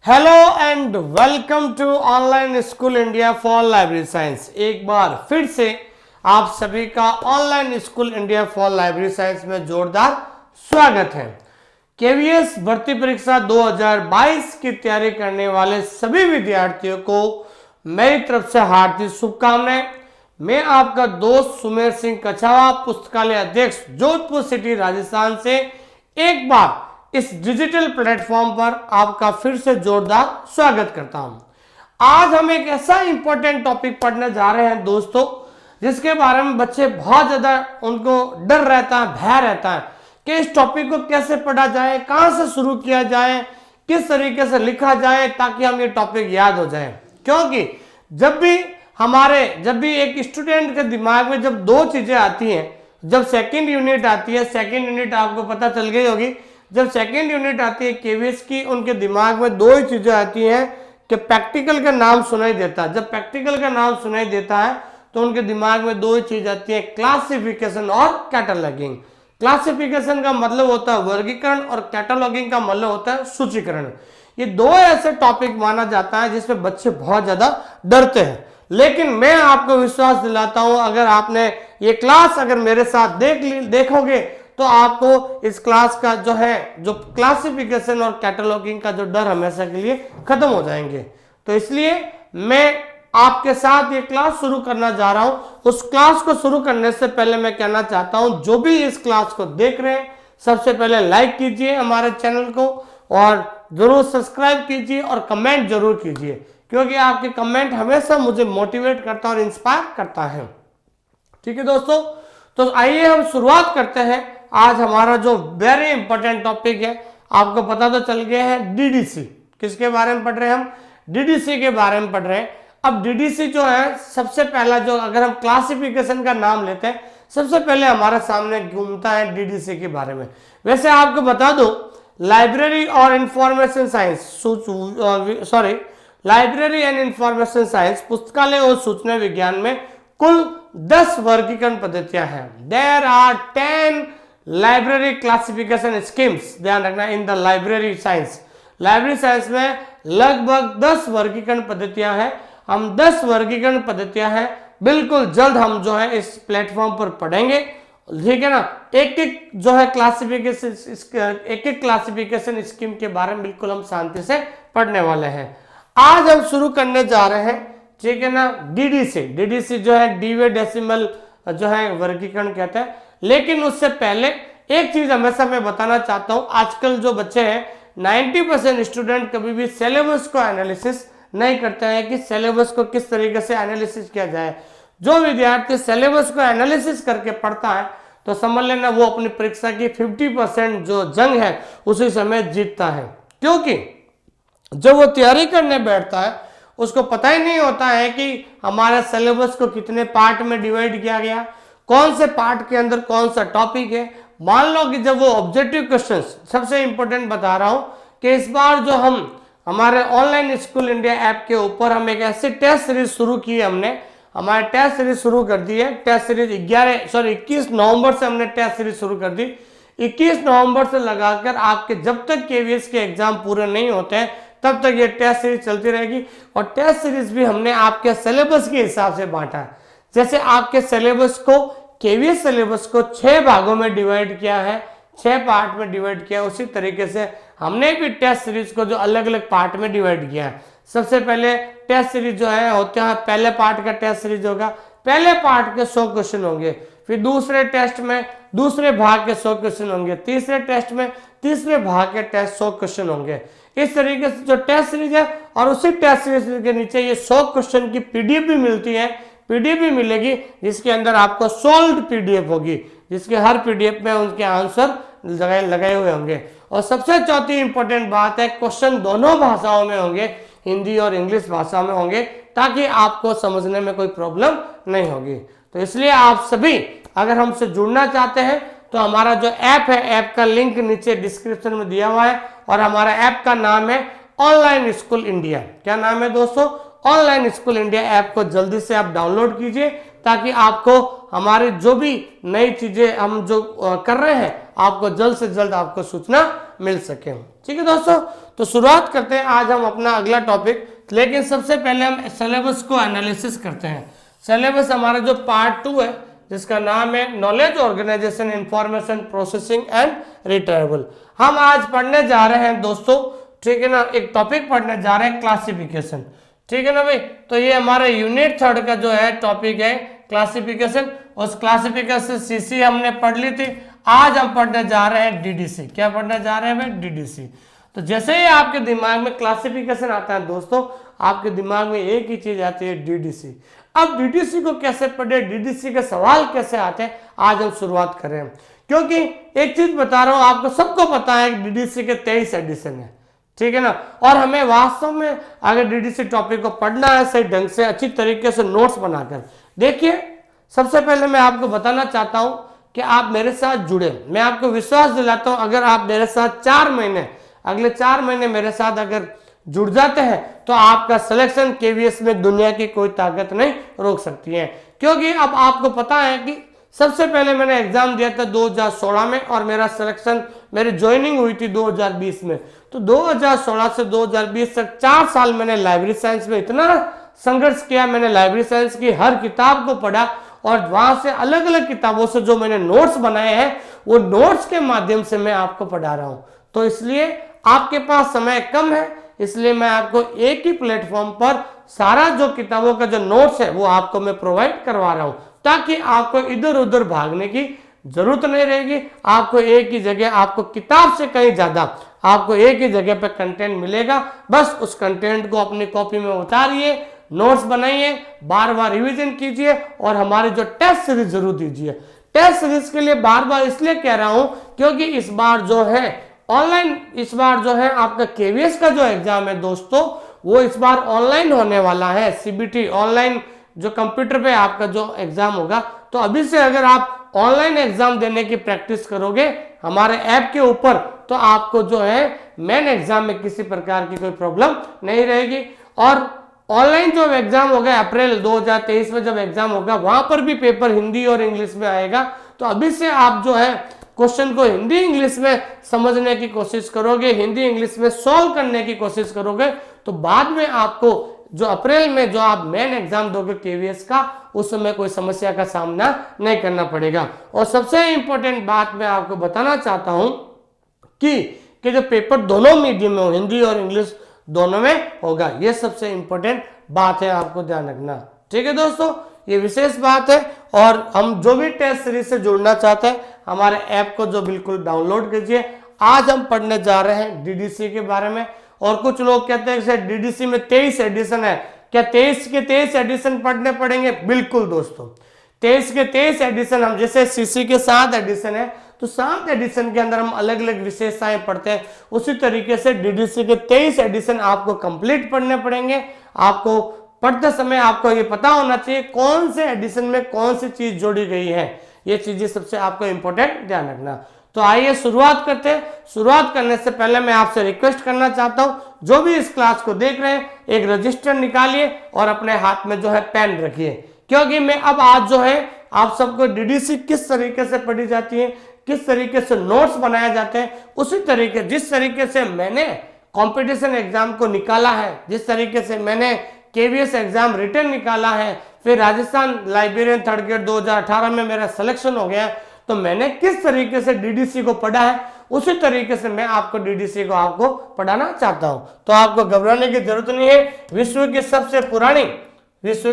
Hello and welcome to online school India for library science. एक बार फिर से आप सभी का online school India for library science में जोरदार स्वागत है। केवीएस भर्ती परीक्षा 2022 की तैयारी करने वाले सभी विद्यार्थियों को मेरी तरफ से हार्दिक शुभकामनाएं। मैं आपका दोस्त सुमेर सिंह कछावा, पुस्तकालय अध्यक्ष, जोधपुर सिटी, राजस्थान से एक बार इस डिजिटल प्लेटफॉर्म पर आपका फिर से जोरदार स्वागत करता हूं। आज हम एक ऐसा इंपॉर्टेंट टॉपिक पढ़ने जा रहे हैं दोस्तों, जिसके बारे में बच्चे बहुत ज्यादा उनको डर रहता है, भय रहता है कि इस टॉपिक को कैसे पढ़ा जाए, कहां से शुरू किया जाए, किस तरीके से लिखा जाए ताकि हम ये टॉपिक याद हो जाए। क्योंकि जब भी एक स्टूडेंट के दिमाग में जब दो चीजें आती हैं, जब सेकेंड यूनिट आती है, सेकेंड यूनिट आपको पता चल गई होगी, जब सेकेंड यूनिट आती है केवीएस की, उनके दिमाग में दो ही चीजें आती हैं कि प्रैक्टिकल का नाम सुनाई देता है। जब प्रैक्टिकल का नाम सुनाई देता है तो उनके दिमाग में दो ही चीज आती है, क्लासिफिकेशन और कैटलॉगिंग। क्लासिफिकेशन का मतलब होता है वर्गीकरण और कैटलॉगिंग का मतलब होता है सूचीकरण। ये दो ऐसे टॉपिक माना जाता है जिसमें बच्चे बहुत ज्यादा डरते हैं, लेकिन मैं आपको विश्वास दिलाता हूं, अगर आपने ये क्लास अगर मेरे साथ देखोगे तो आपको इस क्लास का जो क्लासिफिकेशन और कैटलॉगिंग का जो डर हमेशा के लिए खत्म हो जाएंगे। तो इसलिए मैं आपके साथ ये क्लास शुरू करना जा रहा हूं। उस क्लास को शुरू करने से पहले मैं कहना चाहता हूं, जो भी इस क्लास को देख रहे हैं, सबसे पहले लाइक कीजिए हमारे चैनल को और जरूर सब्सक्राइब कीजिए और कमेंट जरूर कीजिए, क्योंकि आपके कमेंट हमेशा मुझे मोटिवेट करता है और इंस्पायर करता है। ठीक है दोस्तों, तो आइए हम शुरुआत करते हैं। आज हमारा जो वेरी इंपॉर्टेंट टॉपिक है, आपको पता तो चल गया है, डीडीसी। किसके बारे में पढ़ रहे हैं हम? डीडीसी के बारे में पढ़ रहे हैं। अब डीडीसी जो है, सबसे पहला जो अगर हम क्लासिफिकेशन का नाम लेते हैं, सबसे पहले हमारे सामने घूमता है डीडीसी के बारे में। वैसे आपको बता दो, लाइब्रेरी और information science library and information science, पुस्तकालय और सूचना विज्ञान में कुल 10 वर्गीकरण पद्धतियां हैं। There are 10 library classification schemes. ध्यान रखना, in the library science, library science में लगभग 10 वर्गीकरण पद्धतियां हैं। हम 10 वर्गीकरण पद्धतियां हैं, बिल्कुल जल्द हम जो है इस प्लेटफॉर्म पर पढ़ेंगे। ठीक है ना, एक एक जो है क्लासिफिकेशन स्कीम के बारे में बिल्कुल हम शांति से पढ़ने वाले हैं। आज हम शुरू करने जा रहे हैं, ठीक है ना, डीडीसी जो है डीवे डेसिमल जो है वर्गीकरण कहते हैं। लेकिन उससे पहले एक चीज हमेशा मैं बताना चाहता हूं, आजकल जो बच्चे हैं 90% स्टूडेंट कभी भी सिलेबस को एनालिसिस नहीं करते हैं कि सिलेबस को किस तरीके से एनालिसिस किया जाए। जो विद्यार्थी सिलेबस को एनालिसिस करके पढ़ता है तो समझ लेना वो अपनी परीक्षा की 50% जो जंग है उसी समय जीतता है। क्योंकि जब वो तैयारी करने बैठता है उसको पता ही नहीं होता है कि हमारे सिलेबस को कितने पार्ट में डिवाइड किया गया, कौन से पार्ट के अंदर कौन सा टॉपिक है। मान लो कि जब वो ऑब्जेक्टिव क्वेश्चंस, सबसे इंपॉर्टेंट बता रहा हूं कि इस बार जो हम हमारे ऑनलाइन स्कूल इंडिया ऐप के ऊपर हम एक ऐसी टेस्ट सीरीज शुरू की है। हमने हमारे टेस्ट सीरीज शुरू कर दी है। टेस्ट सीरीज 21 नवंबर से हमने टेस्ट सीरीज शुरू कर दी। 21 नवंबर से लगाकर आपके जब तक केवीएस के एग्जाम पूरे नहीं होते हैं तब तक ये टेस्ट सीरीज चलती रहेगी। और टेस्ट सीरीज भी हमने आपके सिलेबस के हिसाब से बांटा है। जैसे आपके सिलेबस को, केवीएस सिलेबस को 6 भागों में डिवाइड किया है, 6 पार्ट में डिवाइड किया, उसी तरीके से हमने भी टेस्ट सीरीज को जो अलग अलग पार्ट में डिवाइड किया है। सबसे पहले टेस्ट सीरीज जो है होते हैं, पहले पार्ट का टेस्ट सीरीज होगा, पहले पार्ट के 100 क्वेश्चन होंगे। फिर दूसरे टेस्ट में दूसरे भाग के 100 क्वेश्चन होंगे। तीसरे टेस्ट में तीसरे भाग के टेस्ट 100 क्वेश्चन होंगे। इस तरीके से जो टेस्ट सीरीज है, और उसी टेस्ट सीरीज के नीचे ये 100 क्वेश्चन की पीडीएफ भी मिलती है। पीडीएफ भी मिलेगी जिसके अंदर आपको सोल्ड पीडीएफ होगी, जिसके हर पीडीएफ में उनके आंसर लगाए हुए होंगे। और सबसे चौथी इंपॉर्टेंट बात है, क्वेश्चन दोनों भाषाओं में होंगे, हिंदी और इंग्लिश भाषा में होंगे, ताकि आपको समझने में कोई प्रॉब्लम नहीं होगी। तो इसलिए आप सभी अगर हमसे जुड़ना चाहते हैं तो हमारा जो ऐप है, ऐप का लिंक नीचे डिस्क्रिप्शन में दिया हुआ है। और हमारा ऐप का नाम है ऑनलाइन स्कूल इंडिया। क्या नाम है दोस्तों? Online school India. ऐप को जल्दी से आप डाउनलोड कीजिए ताकि आपको हमारे जो भी नई चीजें हम जो कर रहे हैं, आपको जल्द से जल्द आपको सूचना मिल सके। ठीक है दोस्तों, तो शुरुआत करते हैं आज हम अपना अगला टॉपिक। लेकिन सबसे पहले हम सिलेबस को एनालिसिस करते हैं। सिलेबस हमारा जो पार्ट 2 है जिसका नाम है knowledge organisation information processing and retrieval, हम आज पढ़ने जा रहे हैं दोस्तों। ठीक है ना, एक टॉपिक पढ़ने जा रहे हैं क्लासिफिकेशन। ठीक है ना भाई, तो ये हमारा यूनिट 3 का जो है टॉपिक है क्लासिफिकेशन। उस क्लासिफिकेशन सीसी हमने पढ़ ली थी, आज हम पढ़ने जा रहे हैं डीडीसी। क्या पढ़ने जा रहे हैं भाई? डीडीसी। तो जैसे ही आपके दिमाग में क्लासिफिकेशन आता है दोस्तों, आपके दिमाग में एक ही चीज आती है, डीडीसी। अब डीडीसी को कैसे पढ़े, डीडीसी के सवाल कैसे आते हैं, आज हम शुरुआत करें। क्योंकि एक चीज बता रहा हूं, आपको सबको पता है डीडीसी के 23 एडिशन है। ठीक है ना, और हमें वास्तव में अगर डीडीसी टॉपिक को पढ़ना है सही ढंग से, अच्छी तरीके से नोट्स बनाकर, देखिए सबसे पहले मैं आपको बताना चाहता हूं कि आप मेरे साथ जुड़े। मैं आपको विश्वास दिलाता हूं, अगर आप मेरे साथ 4 महीने, अगले 4 महीने मेरे साथ अगर जुड़ जाते हैं तो आपका सिलेक्शन केवीएस में दुनिया की कोई ताकत नहीं रोक सकती है। क्योंकि अब आपको पता है कि सबसे पहले मैंने एग्जाम दिया था 2016 में, और मेरा सिलेक्शन, मेरी ज्वाइनिंग हुई थी 2020 में। तो 2016 से 2020 तक 4 साल मैंने लाइब्रेरी साइंस में इतना संघर्ष किया। मैंने लाइब्रेरी साइंस की हर किताब को पढ़ा, और वहां से अलग अलग किताबों से जो मैंने नोट्स बनाए हैं, वो नोट्स के माध्यम से मैं आपको पढ़ा रहा हूं। तो इसलिए आपके पास समय कम है, इसलिए मैं आपको एक ही प्लेटफॉर्म पर सारा जो किताबों का जो नोट्स है वो आपको मैं प्रोवाइड करवा रहा हूं, ताकि आपको इधर उधर भागने की जरूरत नहीं रहेगी। आपको एक ही जगह, आपको किताब से कहीं ज्यादा आपको एक ही जगह पे कंटेंट मिलेगा। बस उस कंटेंट को अपनी कॉपी में उतारिए, नोट्स बनाइए, बार बार रिवीजन कीजिए, और हमारी जो टेस्ट सीरीज जरूर दीजिए। टेस्ट सीरीज के लिए बार बार इसलिए कह रहा हूं क्योंकि इस बार जो है ऑनलाइन, इस बार जो है आपका केवीएस का जो एग्जाम है दोस्तों, वो इस बार ऑनलाइन होने वाला है। सीबीटी ऑनलाइन, जो कंप्यूटर पे आपका जो एग्जाम होगा। तो अभी से अगर आप ऑनलाइन एग्जाम देने की प्रैक्टिस करोगे हमारे ऐप के ऊपर, तो आपको जो है मेन एग्जाम में किसी प्रकार की कोई प्रॉब्लम नहीं रहेगी। और ऑनलाइन जो एग्जाम होगा अप्रैल 2023 में जब एग्जाम होगा, वहां पर भी पेपर हिंदी और इंग्लिश में आएगा। तो अभी से आप जो है क्वेश्चन को हिंदी इंग्लिश में समझने की कोशिश करोगे, हिंदी इंग्लिश में सॉल्व करने की कोशिश करोगे, तो बाद में आपको जो अप्रैल में जो आप मेन एग्जाम दोगे केवीएस का, उस समय कोई समस्या का सामना नहीं करना पड़ेगा। और सबसे इंपॉर्टेंट बात मैं आपको बताना चाहता हूं कि जो पेपर दोनों मीडियम में हो, हिंदी और इंग्लिश दोनों में होगा। यह सबसे इंपॉर्टेंट बात है, आपको ध्यान रखना। ठीक है दोस्तों, ये विशेष बात है। और हम जो भी टेस्ट सीरीज से जुड़ना चाहते हैं, हमारे ऐप को जो बिल्कुल डाउनलोड कीजिए। आज हम पढ़ने जा रहे हैं डीडीसी के बारे में। और कुछ लोग कहते हैं कि डीडीसी में 23 एडिशन है, क्या 23 के 23 एडिशन पढ़ने पड़ेंगे? बिल्कुल दोस्तों, 23 के 23 एडिशन, हम जैसे सीसी के 7 एडिशन है, तो 7 एडिशन के अंदर हम अलग अलग विशेषताएं पढ़ते हैं, उसी तरीके से डीडीसी के 23 एडिशन आपको कंप्लीट पढ़ने पड़ेंगे। आपको पढ़ते समय आपको ये पता होना चाहिए कौन से एडिशन में कौन सी चीज जोड़ी गई है। ये चीजें सबसे आपको इंपॉर्टेंट ध्यान रखना। तो आइए शुरुआत करते हैं। शुरुआत करने से पहले मैं आपसे रिक्वेस्ट करना चाहता हूं, जो भी इस क्लास को देख रहे हैं, एक रजिस्टर निकालिए और अपने हाथ में जो है पेन रखिए। क्योंकि मैं अब आज जो है आप सबको डीडीसी किस तरीके से पढ़ी जाती है, किस तरीके से नोट्स बनाए जाते हैं, उसी तरीके, जिस तरीके से मैंने कंपटीशन एग्जाम को निकाला है, जिस तरीके से मैंने केवीएस एग्जाम रिटर्न निकाला है, फिर राजस्थान लाइब्रेरियन 3rd ग्रेड 2018 में मेरा सिलेक्शन हो गया, तो मैंने किस तरीके से डीडीसी को पढ़ा है, उसी तरीके से मैं आपको डीडीसी को आपको पढ़ाना चाहता हूं। तो आपको घबराने की जरूरत नहीं है। विश्व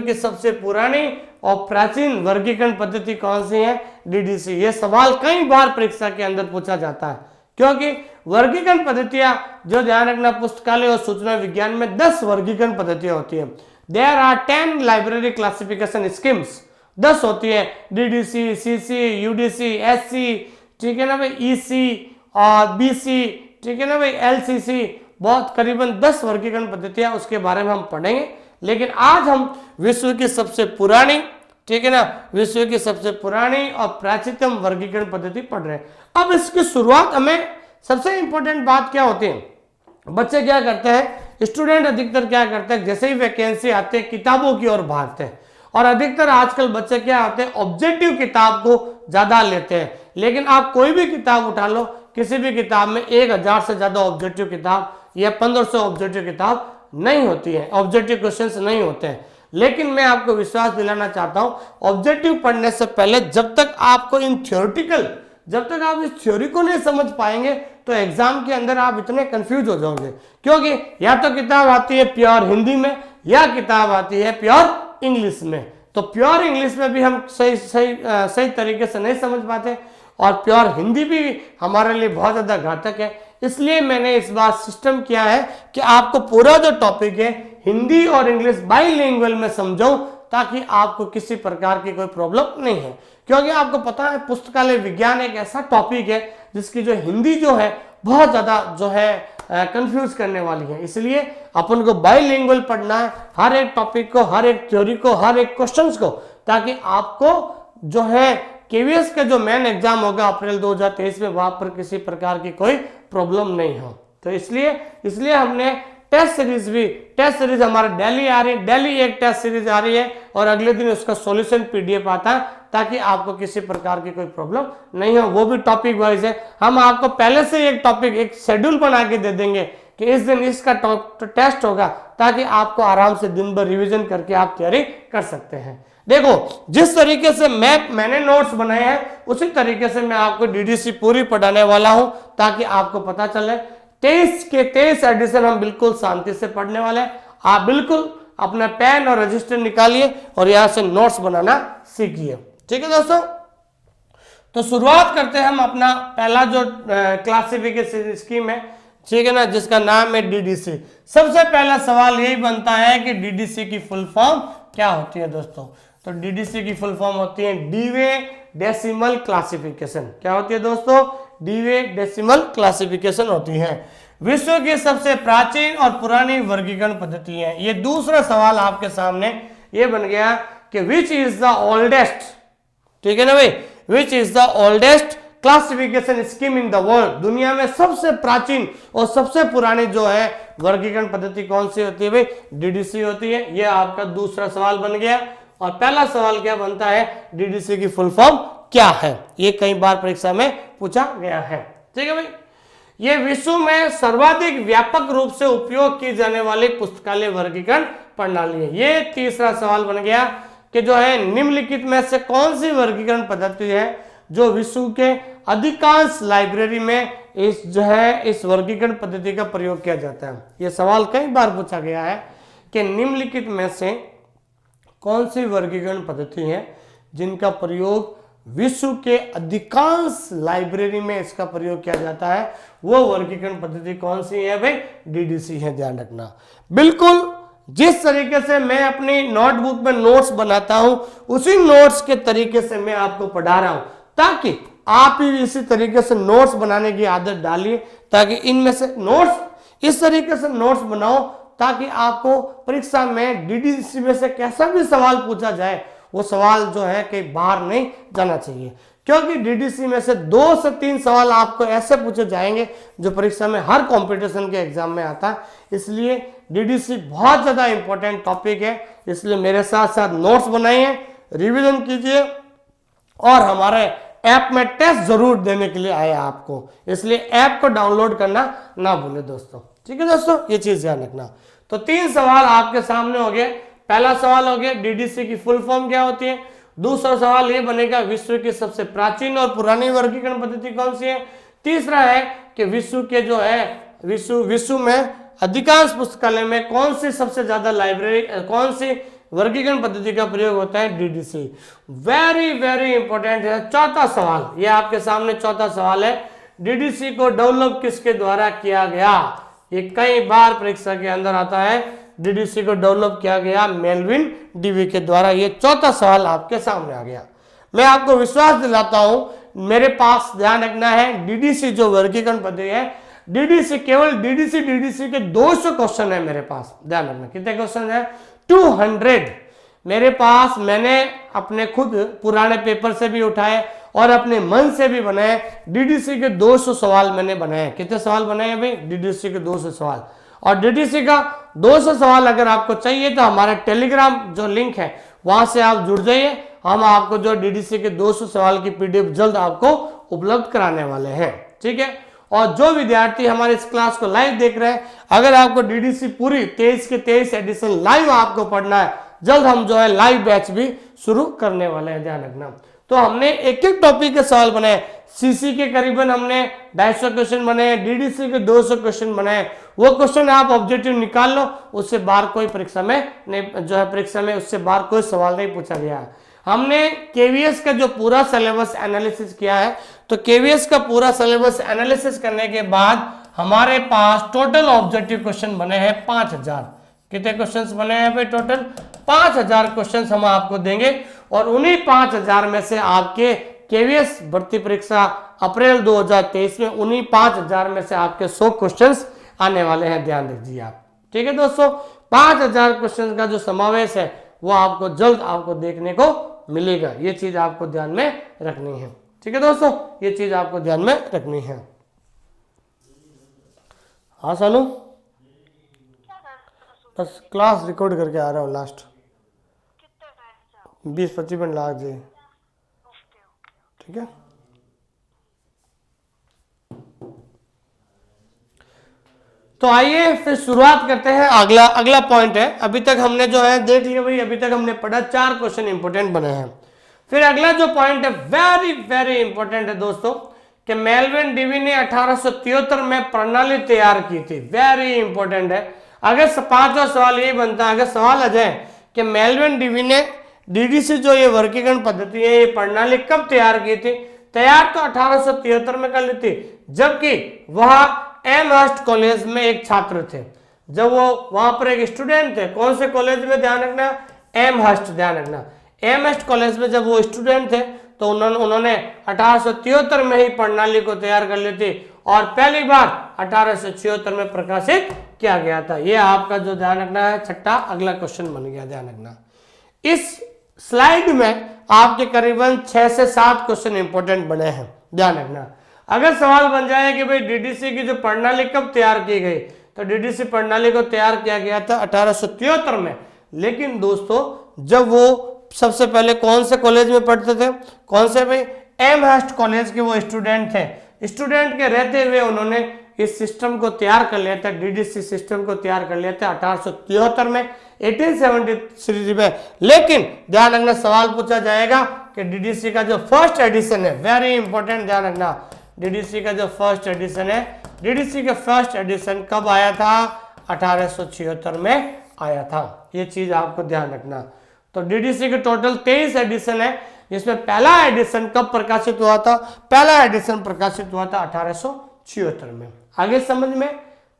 की सबसे पुरानी और प्राचीन वर्गीकरण पद्धति कौन सी है? डीडीसी। ये सवाल कई बार परीक्षा के अंदर पूछा जाता है, क्योंकि वर्गीकरण पद्धतियां, जो ध्यान रखना, पुस्तकालय और सूचना विज्ञान में 10 वर्गीकरण पद्धतियां होती है। There are 10 library classification schemes, 10 होती है। डीडीसी, सीसी, यूडीसी, एससी, ठीक है ना भाई, ईसी और बीसी, ठीक है ना भाई, एलसीसी, बहुत करीबन 10 वर्गीकरण पद्धतियां, उसके बारे में हम पढ़ेंगे। लेकिन आज हम विश्व की सबसे पुरानी, ठीक है ना, विश्व की सबसे पुरानी और प्राचीनतम वर्गीकरण पद्धति पढ़ रहे हैं। अब इसकी शुरुआत हमें, सबसे इंपॉर्टेंट बात क्या होती है, बच्चे क्या करते हैं, स्टूडेंट अधिकतर क्या करते हैं, जैसे ही वैकेंसी आते हैं किताबों की ओर भागते हैं। और अधिकतर आजकल बच्चे क्या होते हैं, ऑब्जेक्टिव किताब को ज्यादा लेते हैं। लेकिन आप कोई भी किताब उठा लो, किसी भी किताब में 1000 से ज्यादा ऑब्जेक्टिव किताब या 1500 ऑब्जेक्टिव किताब नहीं होती है, ऑब्जेक्टिव क्वेश्चंस नहीं होते हैं। लेकिन मैं आपको विश्वास दिलाना चाहता हूं, ऑब्जेक्टिव पढ़ने से पहले जब तक आपको जब तक आप इस थ्योरी को नहीं समझ पाएंगे तो एग्जाम के अंदर आप इतने कंफ्यूज हो जाओगे, क्योंकि या तो किताब आती है प्योर हिंदी में या किताब आती है प्योर इंग्लिश में। तो प्योर इंग्लिश में भी हम सही तरीके से नहीं समझ पाते और प्योर हिंदी भी हमारे लिए बहुत ज्यादा घातक है। इसलिए मैंने इस बार सिस्टम किया है कि आपको पूरा जो टॉपिक है हिंदी और इंग्लिश बाइलिंगुअल में समझाऊं, ताकि आपको किसी प्रकार की कोई प्रॉब्लम नहीं है। क्योंकि आपको पता है पुस्तकालय विज्ञान एक ऐसा टॉपिक है जिसकी जो हिंदी जो है बहुत ज्यादा जो है कंफ्यूज करने वाली है। इसलिए अपन को बाइलिंगुअल पढ़ना है, हर एक टॉपिक को, हर एक थ्योरी को, हर एक क्वेश्चंस को, ताकि आपको जो है केवीएस का जो मेन एग्जाम होगा अप्रैल 2023 में, वहां पर किसी प्रकार की कोई प्रॉब्लम नहीं हो। तो इसलिए हमने टेस्ट सीरीज हमारा डेली आ रही है, डेली एक टेस्ट सीरीज आ रही है और अगले दिन उसका सॉल्यूशन पीडीएफ आता है, ताकि आपको किसी प्रकार की कोई प्रॉब्लम नहीं हो। वो भी टॉपिक वाइज है, हम आपको पहले से एक टॉपिक, एक शेड्यूल बना के दे देंगे कि इस दिन इसका टेस्ट होगा, ताकि आपको आराम से दिन भर रिवीजन करके आप तैयारी कर सकते हैं। देखो जिस तरीके से मैंने नोट्स बनाए हैं उसी तरीके से मैं आपको डीडीसी पूरी पढ़ाने वाला हूं, ताकि आपको पता चले 23 के 23 एडिशन हम बिल्कुल शांति से पढ़ने वाले हैं। आप बिल्कुल अपना पेन और रजिस्टर निकालिए और यहां से नोट्स बनाना सीखिए। ठीक है दोस्तों, तो शुरुआत करते हैं हम अपना पहला जो क्लासिफिकेशन स्कीम है, ठीक है ना, जिसका नाम है डीडीसी। सबसे पहला सवाल यही बनता है कि डीडीसी की फुल फॉर्म क्या होती है दोस्तों। तो डीडीसी की फुल फॉर्म होती है डीवे डेसिमल क्लासिफिकेशन। क्या होती है दोस्तों? डीवे डेसिमल क्लासिफिकेशन होती है। विश्व की सबसे प्राचीन और पुरानी वर्गीकरण पद्धति है। ये दूसरा सवाल आपके सामने ये बन गया कि विच इज द ओल्डेस्ट, ठीक है ना भाई, which is the oldest classification scheme in the world. दुनिया में सबसे प्राचीन और सबसे पुरानी जो है वर्गीकरण पद्धति कौन सी होती है भाई? डीडीसी होती है। यह आपका दूसरा सवाल बन गया। और पहला सवाल क्या बनता है? डीडीसी की फुल फॉर्म क्या है? ये कई बार परीक्षा में पूछा गया है। ठीक है भाई, ये विश्व में सर्वाधिक व्यापक रूप से उपयोग की जाने वाली पुस्तकालय वर्गीकरण प्रणाली है। ये तीसरा सवाल बन गया कि जो है निम्नलिखित में से कौन सी वर्गीकरण पद्धति है जो विश्व के अधिकांश लाइब्रेरी में इस वर्गीकरण पद्धति का प्रयोग किया जाता है। यह सवाल कई बार पूछा गया है कि निम्नलिखित में से कौन सी वर्गीकरण पद्धति है जिनका प्रयोग विश्व के अधिकांश लाइब्रेरी में इसका प्रयोग किया जाता है। वो वर्गीकरण पद्धति कौन सी है भाई? डीडीसी है, ध्यान रखना। बिल्कुल जिस तरीके से मैं अपनी नोटबुक में नोट्स बनाता हूं उसी नोट्स के तरीके से मैं आपको पढ़ा रहा हूं, ताकि आप भी इसी तरीके से नोट्स बनाने की आदत डालिए, ताकि इनमें से नोट्स इस तरीके से नोट्स बनाओ ताकि आपको परीक्षा में डीडीसी में से कैसा भी सवाल पूछा जाए वो सवाल जो है कहीं बाहर नहीं जाना चाहिए। क्योंकि डीडीसी में से 2 से 3 सवाल आपको ऐसे पूछे जाएंगे जो परीक्षा में हर कंपटीशन के एग्जाम में आता है। इसलिए डीडीसी बहुत ज्यादा इंपॉर्टेंट टॉपिक है। इसलिए मेरे साथ साथ नोट्स बनाइए, रिवीजन कीजिए और हमारे ऐप में टेस्ट जरूर देने के लिए आए आपको, इसलिए ऐप को डाउनलोड करना ना भूले दोस्तों। ठीक है दोस्तों, ये चीज ध्यान रखना। तो 3 सवाल आपके सामने हो गए। पहला सवाल हो गया डीडीसी की फुल फॉर्म क्या होती है। दूसरा सवाल ये बनेगा विश्व की सबसे प्राचीन और पुरानी वर्गीकरण पद्धति कौन सी है। तीसरा है कि विश्व के जो है विश्व में अधिकांश पुस्तकालय में कौन सी सबसे ज्यादा लाइब्रेरी, कौन सी वर्गीकरण पद्धति का प्रयोग होता है? डीडीसी। वेरी वेरी इंपॉर्टेंट है चौथा सवाल। ये आपके सामने चौथा सवाल है, डीडीसी को डेवलप किसके द्वारा किया गया? ये कई बार परीक्षा के अंदर आता है। डीडीसी को डेवलप किया गया मेलविन डीवी के द्वारा। ये चौथा सवाल आपके सामने आ गया। मैं आपको विश्वास दिलाता हूं, मेरे पास ध्यान रखना है डीडीसी जो वर्गीकरण पद्धति है, डीडीसी केवल डीडीसी के 200 क्वेश्चन है मेरे पास। ध्यान रखना कितने क्वेश्चन है? 200 मेरे पास। मैंने अपने खुद पुराने पेपर से भी उठाए और अपने मन से भी बनाए। डीडीसी के 200 सवाल मैंने बनाए। कितने सवाल बनाए हैं भाई? डीडीसी के 200 सवाल। और डीडीसी का 200 सवाल अगर आपको चाहिए तो हमारा टेलीग्राम जो लिंक है वहां से आप जुड़ जाइए। हम आपको जो डीडीसी के 200 सवाल की पीडीएफ जल्द आपको उपलब्ध कराने वाले हैं। ठीक है, और जो विद्यार्थी हमारे इस क्लास को लाइव देख रहे हैं, अगर आपको डीडीसी पूरी 23 के 23 एडिशन लाइव आपको पढ़ना है, जल्द हम जो है लाइव बैच भी शुरू करने वाले हैं, ध्यान रखना। तो हमने एक एक टॉपिक के सवाल बनाए, सीसी के करीबन हमने 250 क्वेश्चन बनाए, डीडीसी के 200 क्वेश्चन बनाए। वो क्वेश्चन आप ऑब्जेक्टिव निकाल लो, उससे बाहर कोई परीक्षा में नहीं, जो है परीक्षा में उससे बाहर कोई सवाल नहीं पूछा गया है। हमने केवीएस का जो पूरा सिलेबस एनालिसिस किया है, तो केवीएस का पूरा सिलेबस एनालिसिस करने के बाद हमारे पास टोटल ऑब्जेक्टिव क्वेश्चन बने हैं 5000। कितने क्वेश्चंस बने हैं भाई? टोटल 5000 क्वेश्चंस हम आपको देंगे और उन्हीं 5000 में से आपके केवीएस भर्ती परीक्षा अप्रैल 2023 में उन्हीं 5000 में से आपके 100 क्वेश्चंस आने वाले हैं, ध्यान रखिए आप। ठीक है दोस्तों, 5000 क्वेश्चंस का जो समावेश है वो आपको जल्द आपको देखने को मिलेगा, ये चीज आपको ध्यान में रखनी है। ठीक है दोस्तों, ये चीज आपको ध्यान में रखनी है। हाँ सानू, बस क्लास रिकॉर्ड करके आ रहा हूँ, लास्ट 20-25 मिनट लाग जाए। ठीक है, तो आइए फिर शुरुआत करते हैं। अगला पॉइंट है, अभी तक हमने जो है देख लिया भाई, अभी तक हमने पढ़ा 4 क्वेश्चन इंपोर्टेंट बने हैं। फिर अगला जो पॉइंट है वेरी वेरी इंपॉर्टेंट है दोस्तों, कि मेल्विन डीवी ने 1873 में प्रणाली तैयार की थी। वेरी इंपॉर्टेंट है। अगर 5वां सवाल यही बनता है, अगर सवाल आ जाए कि मेल्विन डीवी ने डीडीसी जो ये वर्गीकरण पद्धति है, ये प्रणाली कब तैयार की थी? तैयार तो 1873 में कर ली थी, जबकि वह एमहर्स्ट कॉलेज में एक छात्र थे, जब वो वहां पर एक स्टूडेंट थे। कौन से कॉलेज में? ध्यान रखना, एमहर्स्ट, ध्यान रखना। एमहर्स्ट कॉलेज में जब वो स्टूडेंट थे तो उन्होंने 1873 में ही प्रणाली को तैयार कर ली थी और पहली बार 1876 में प्रकाशित किया गया था। ये आपका जो ध्यान रखना है, छठा अगला क्वेश्चन बन गया, ध्यान रखना। इस स्लाइड में आपके करीबन 6 से 7 क्वेश्चन इंपोर्टेंट बने हैं, ध्यान रखना। अगर सवाल बन जाए कि भाई डीडीसी की जो प्रणाली कब तैयार की गई, तो डीडीसी प्रणाली को तैयार किया गया था 1873 में। लेकिन दोस्तों, जब वो सबसे पहले कौन से कॉलेज में पढ़ते थे? कौन से भाई? एमहर्स्ट कॉलेज के वो स्टूडेंट थे। स्टूडेंट के रहते हुए उन्होंने इस सिस्टम को तैयार कर लिया था, डीडीसी सिस्टम को तैयार कर लिया था 1873 में, 1873 में। लेकिन ध्यान रखना, सवाल पूछा जाएगा कि डीडीसी का जो फर्स्ट एडिशन है, वेरी इंपॉर्टेंट, ध्यान रखना, डीडीसी का जो फर्स्ट एडिशन है, डीडीसी का फर्स्ट एडिशन कब आया था? 1876 में आया था। ये चीज आपको ध्यान रखना। तो डीडीसी के टोटल 23 एडिशन है, जिसमें पहला एडिशन कब प्रकाशित हुआ था? पहला एडिशन प्रकाशित हुआ था 1876 में। आगे समझ में?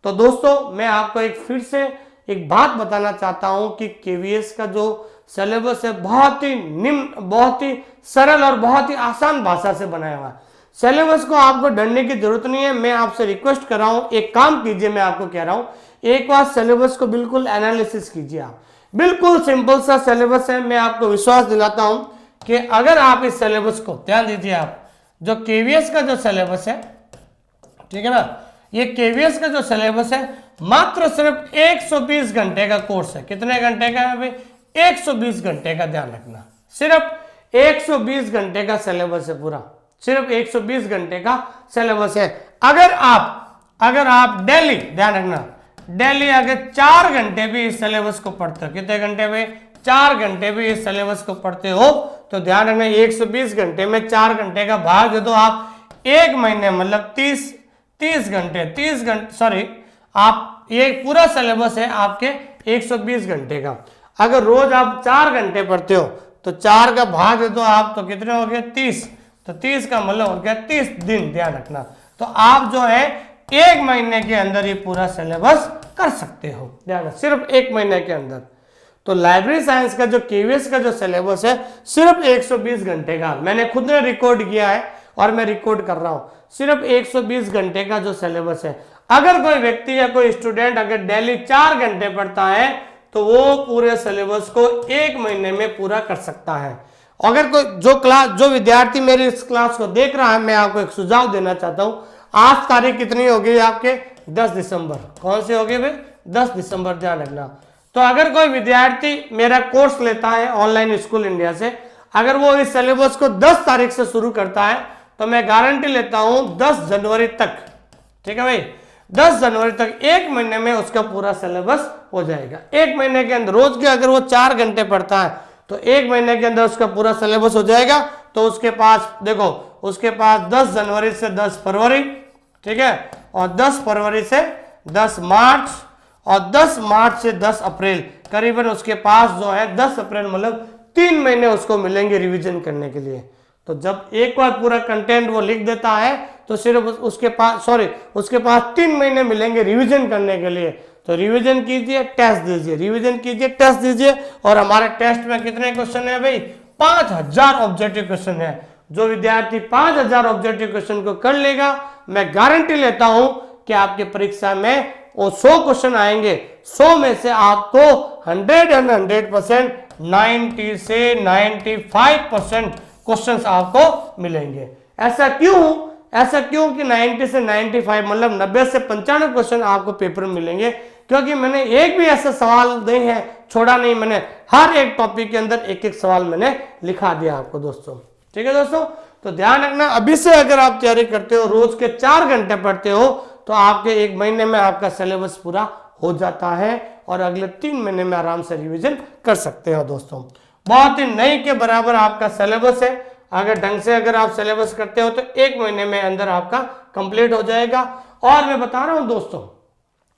तो दोस्तों, मैं आपको फिर से एक बात बताना चाहता हूं कि केवीएस का जो सिलेबस है बहुत ही निम्न, बहुत ही सरल और बहुत ही आसान भाषा से बनाया हुआ है। सिलेबस को आपको डरने की जरूरत नहीं है। मैं आपसे रिक्वेस्ट कर रहा हूं, एक काम कीजिए, मैं आपको कह रहा हूं, एक बार सिलेबस को बिल्कुल एनालिसिस कीजिए आप। बिल्कुल सिंपल सा सिलेबस है। मैं आपको विश्वास दिलाता हूं कि अगर आप इस सिलेबस को, ध्यान दीजिए आप, जो केवीएस का जो सिलेबस है, ठीक है ना, ये केवीएस का जो सिलेबस है मात्र सिर्फ 120 घंटे का कोर्स है। कितने घंटे का है भाई? 120 घंटे का, ध्यान रखना। सिर्फ 120 घंटे का सिलेबस है पूरा, सिर्फ 120 घंटे का सिलेबस है। अगर आप डेली, ध्यान रखना, डेली अगर 4 घंटे भी इस सिलेबस को पढ़ते हो, कितने घंटे में? 4 घंटे भी इस सिलेबस को पढ़ते हो, तो ध्यान रखना 120 घंटे में 4 घंटे का भाग दे दो आप 1 महीने, मतलब 30 घंटे, सॉरी, आप ये पूरा सिलेबस है आपके 120 घंटे का। अगर रोज आप 4 घंटे पढ़ते हो तो 4 का भाग दे दो आप, तो कितने हो गए? 30। तो 30 का मतलब हो गया 30 दिन, ध्यान रखना। तो आप जो है 1 महीने के अंदर ये पूरा सिलेबस कर सकते हो, ध्यान, सिर्फ 1 महीने के अंदर। तो लाइब्रेरी साइंस का जो केवीएस का जो सिलेबस है सिर्फ 120 घंटे का, मैंने खुद ने रिकॉर्ड किया है और मैं रिकॉर्ड कर रहा हूं, सिर्फ 120 घंटे का जो सिलेबस है। अगर कोई व्यक्ति या कोई स्टूडेंट अगर डेली 4 घंटे पढ़ता है तो वो पूरे सिलेबस को 1 महीने में पूरा कर सकता है। अगर कोई जो विद्यार्थी मेरी इस क्लास को देख रहा है, मैं आपको एक सुझाव देना चाहता हूं। आज तारीख कितनी होगी आपके? 10 दिसंबर। कौन सी होगी भाई? 10 दिसंबर, ध्यान रखना। तो अगर कोई विद्यार्थी मेरा कोर्स लेता है ऑनलाइन स्कूल इंडिया से, अगर वो इस सिलेबस को 10 तारीख से शुरू करता है तो मैं गारंटी लेता हूं 10 जनवरी तक ठीक है भाई। 10 जनवरी तक 1 महीने में उसका पूरा सिलेबस हो जाएगा। 1 महीने के अंदर रोज के अगर वो 4 घंटे पढ़ता है तो 1 महीने के अंदर उसका पूरा सिलेबस हो जाएगा। तो उसके पास देखो, उसके पास 10 जनवरी से 10 फरवरी, ठीक है, और 10 फरवरी से 10 मार्च और 10 मार्च से 10 अप्रैल, करीबन उसके पास जो है 10 अप्रैल मतलब 3 महीने उसको मिलेंगे रिवीजन करने के लिए। तो जब एक बार पूरा कंटेंट वो लिख देता है तो सिर्फ उसके पास 3 महीने मिलेंगे रिवीजन करने के लिए। तो रिवीजन कीजिए, टेस्ट दीजिए, रिवीजन कीजिए, टेस्ट दीजिए। और हमारे टेस्ट में कितने क्वेश्चन है भाई? 5000 ऑब्जेक्टिव क्वेश्चन है। जो विद्यार्थी 5000 ऑब्जेक्टिव क्वेश्चन को कर लेगा, मैं गारंटी लेता हूं कि आपके परीक्षा में वो 100 क्वेश्चन आएंगे, 100 में से आपको 100% 90 से 95% क्वेश्चंस आपको मिलेंगे। ऐसा क्यों कि 90 से 95 मतलब 90 से 95 क्वेश्चन आपको पेपर में मिलेंगे? क्योंकि मैंने एक भी ऐसा सवाल नहीं है छोड़ा नहीं, मैंने हर एक टॉपिक के अंदर एक एक सवाल मैंने लिखा दिया आपको दोस्तों। ठीक है दोस्तों, तो ध्यान रखना, अभी से अगर आप तैयारी करते हो, रोज के 4 घंटे पढ़ते हो, तो आपके 1 महीने में आपका सिलेबस पूरा हो जाता है और अगले 3 महीने में आराम से रिवीजन कर सकते हो दोस्तों। बहुत ही नहीं के बराबर आपका सिलेबस है। अगर ढंग से अगर आप सिलेबस करते हो तो 1 महीने में अंदर आपका कंप्लीट हो जाएगा। और मैं बता रहा हूं दोस्तों,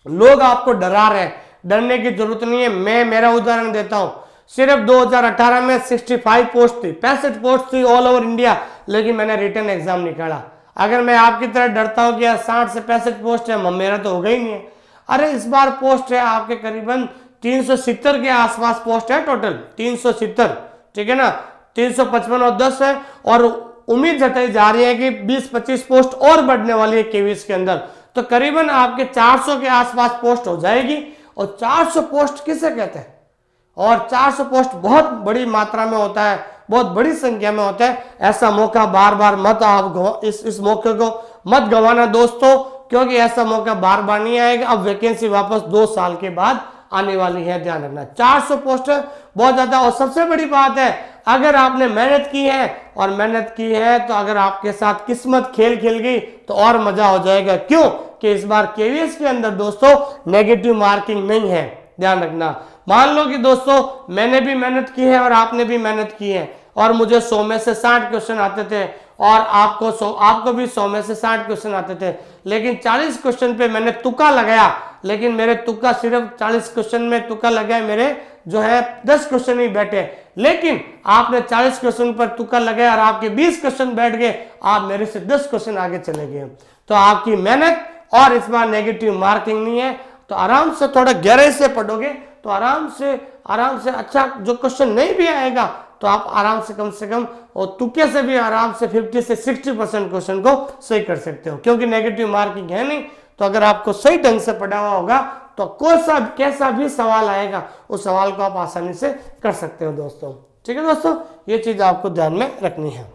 लोग आपको डरा रहे हैं, डरने की जरूरत नहीं है। मैं मेरा उदाहरण देता हूं, सिर्फ 2018 में 65 पोस्ट थी, 65 पोस्ट थी ऑल ओवर इंडिया, लेकिन मैंने रिटन एग्जाम निकाला। अगर मैं आपकी तरह डरता हूं कि 60 से 65 पोस्ट है, मेरा तो होगा ही नहीं है। अरे इस बार पोस्ट है आपके करीबन 370 के आसपास पोस्ट है, टोटल 370, ठीक है ना, 355 और 10 है। और उम्मीद जताई जा रही है कि 20-25 पोस्ट और बढ़ने वाली है केवीएस के अंदर, तो करीबन आपके 400 के आसपास पोस्ट हो जाएगी। और 400 पोस्ट किसे कहते हैं? और 400 पोस्ट बहुत बड़ी मात्रा में होता है, बहुत बड़ी संख्या में होता है। ऐसा मौका बार बार मत आप इस मौके को मत गंवाना दोस्तों, क्योंकि ऐसा मौका बार बार नहीं आएगा। अब वैकेंसी वापस 2 साल के बाद आने वाली है, ध्यान रखना। 400 पोस्ट बहुत ज्यादा। और सबसे बड़ी बात है, अगर आपने मेहनत की है तो अगर आपके साथ किस्मत खेल गई तो और मजा हो जाएगा। क्यों? कि इस बार केवीएस के अंदर दोस्तों नेगेटिव मार्किंग नहीं है, ध्यान रखना। मान लो कि दोस्तों मैंने भी मेहनत की है और आपने भी मेहनत की है, और मुझे 100 में से 60 क्वेश्चन आते थे और आपको भी 100 में से 60 क्वेश्चन आते थे, लेकिन 40 क्वेश्चन पे मैंने तुक्का लगाया, लेकिन मेरे तुक्का सिर्फ 40 क्वेश्चन में तुक्का लगाए, मेरे जो है 10 क्वेश्चन ही बैठे। लेकिन आपने 40 क्वेश्चन पर तुक्का लगाया और आपके 20 क्वेश्चन बैठ गए, आप मेरे से 10 क्वेश्चन आगे चले गए। तो आपकी मेहनत, और इस बार नेगेटिव मार्किंग नहीं है, तो आराम से थोड़ा गहराई से पढ़ोगे तो आराम से अच्छा, जो क्वेश्चन नहीं भी आएगा तो आप आराम से कम और तुक्के से भी आराम से 50 से 60% क्वेश्चन को सही कर सकते हो, क्योंकि नेगेटिव मार्किंग है नहीं। तो अगर आपको सही ढंग से पढ़ा हुआ होगा तो कैसा भी सवाल आएगा उस सवाल को आप आसानी से कर सकते हो दोस्तों। ठीक है दोस्तों, ये चीज आपको ध्यान में रखनी है।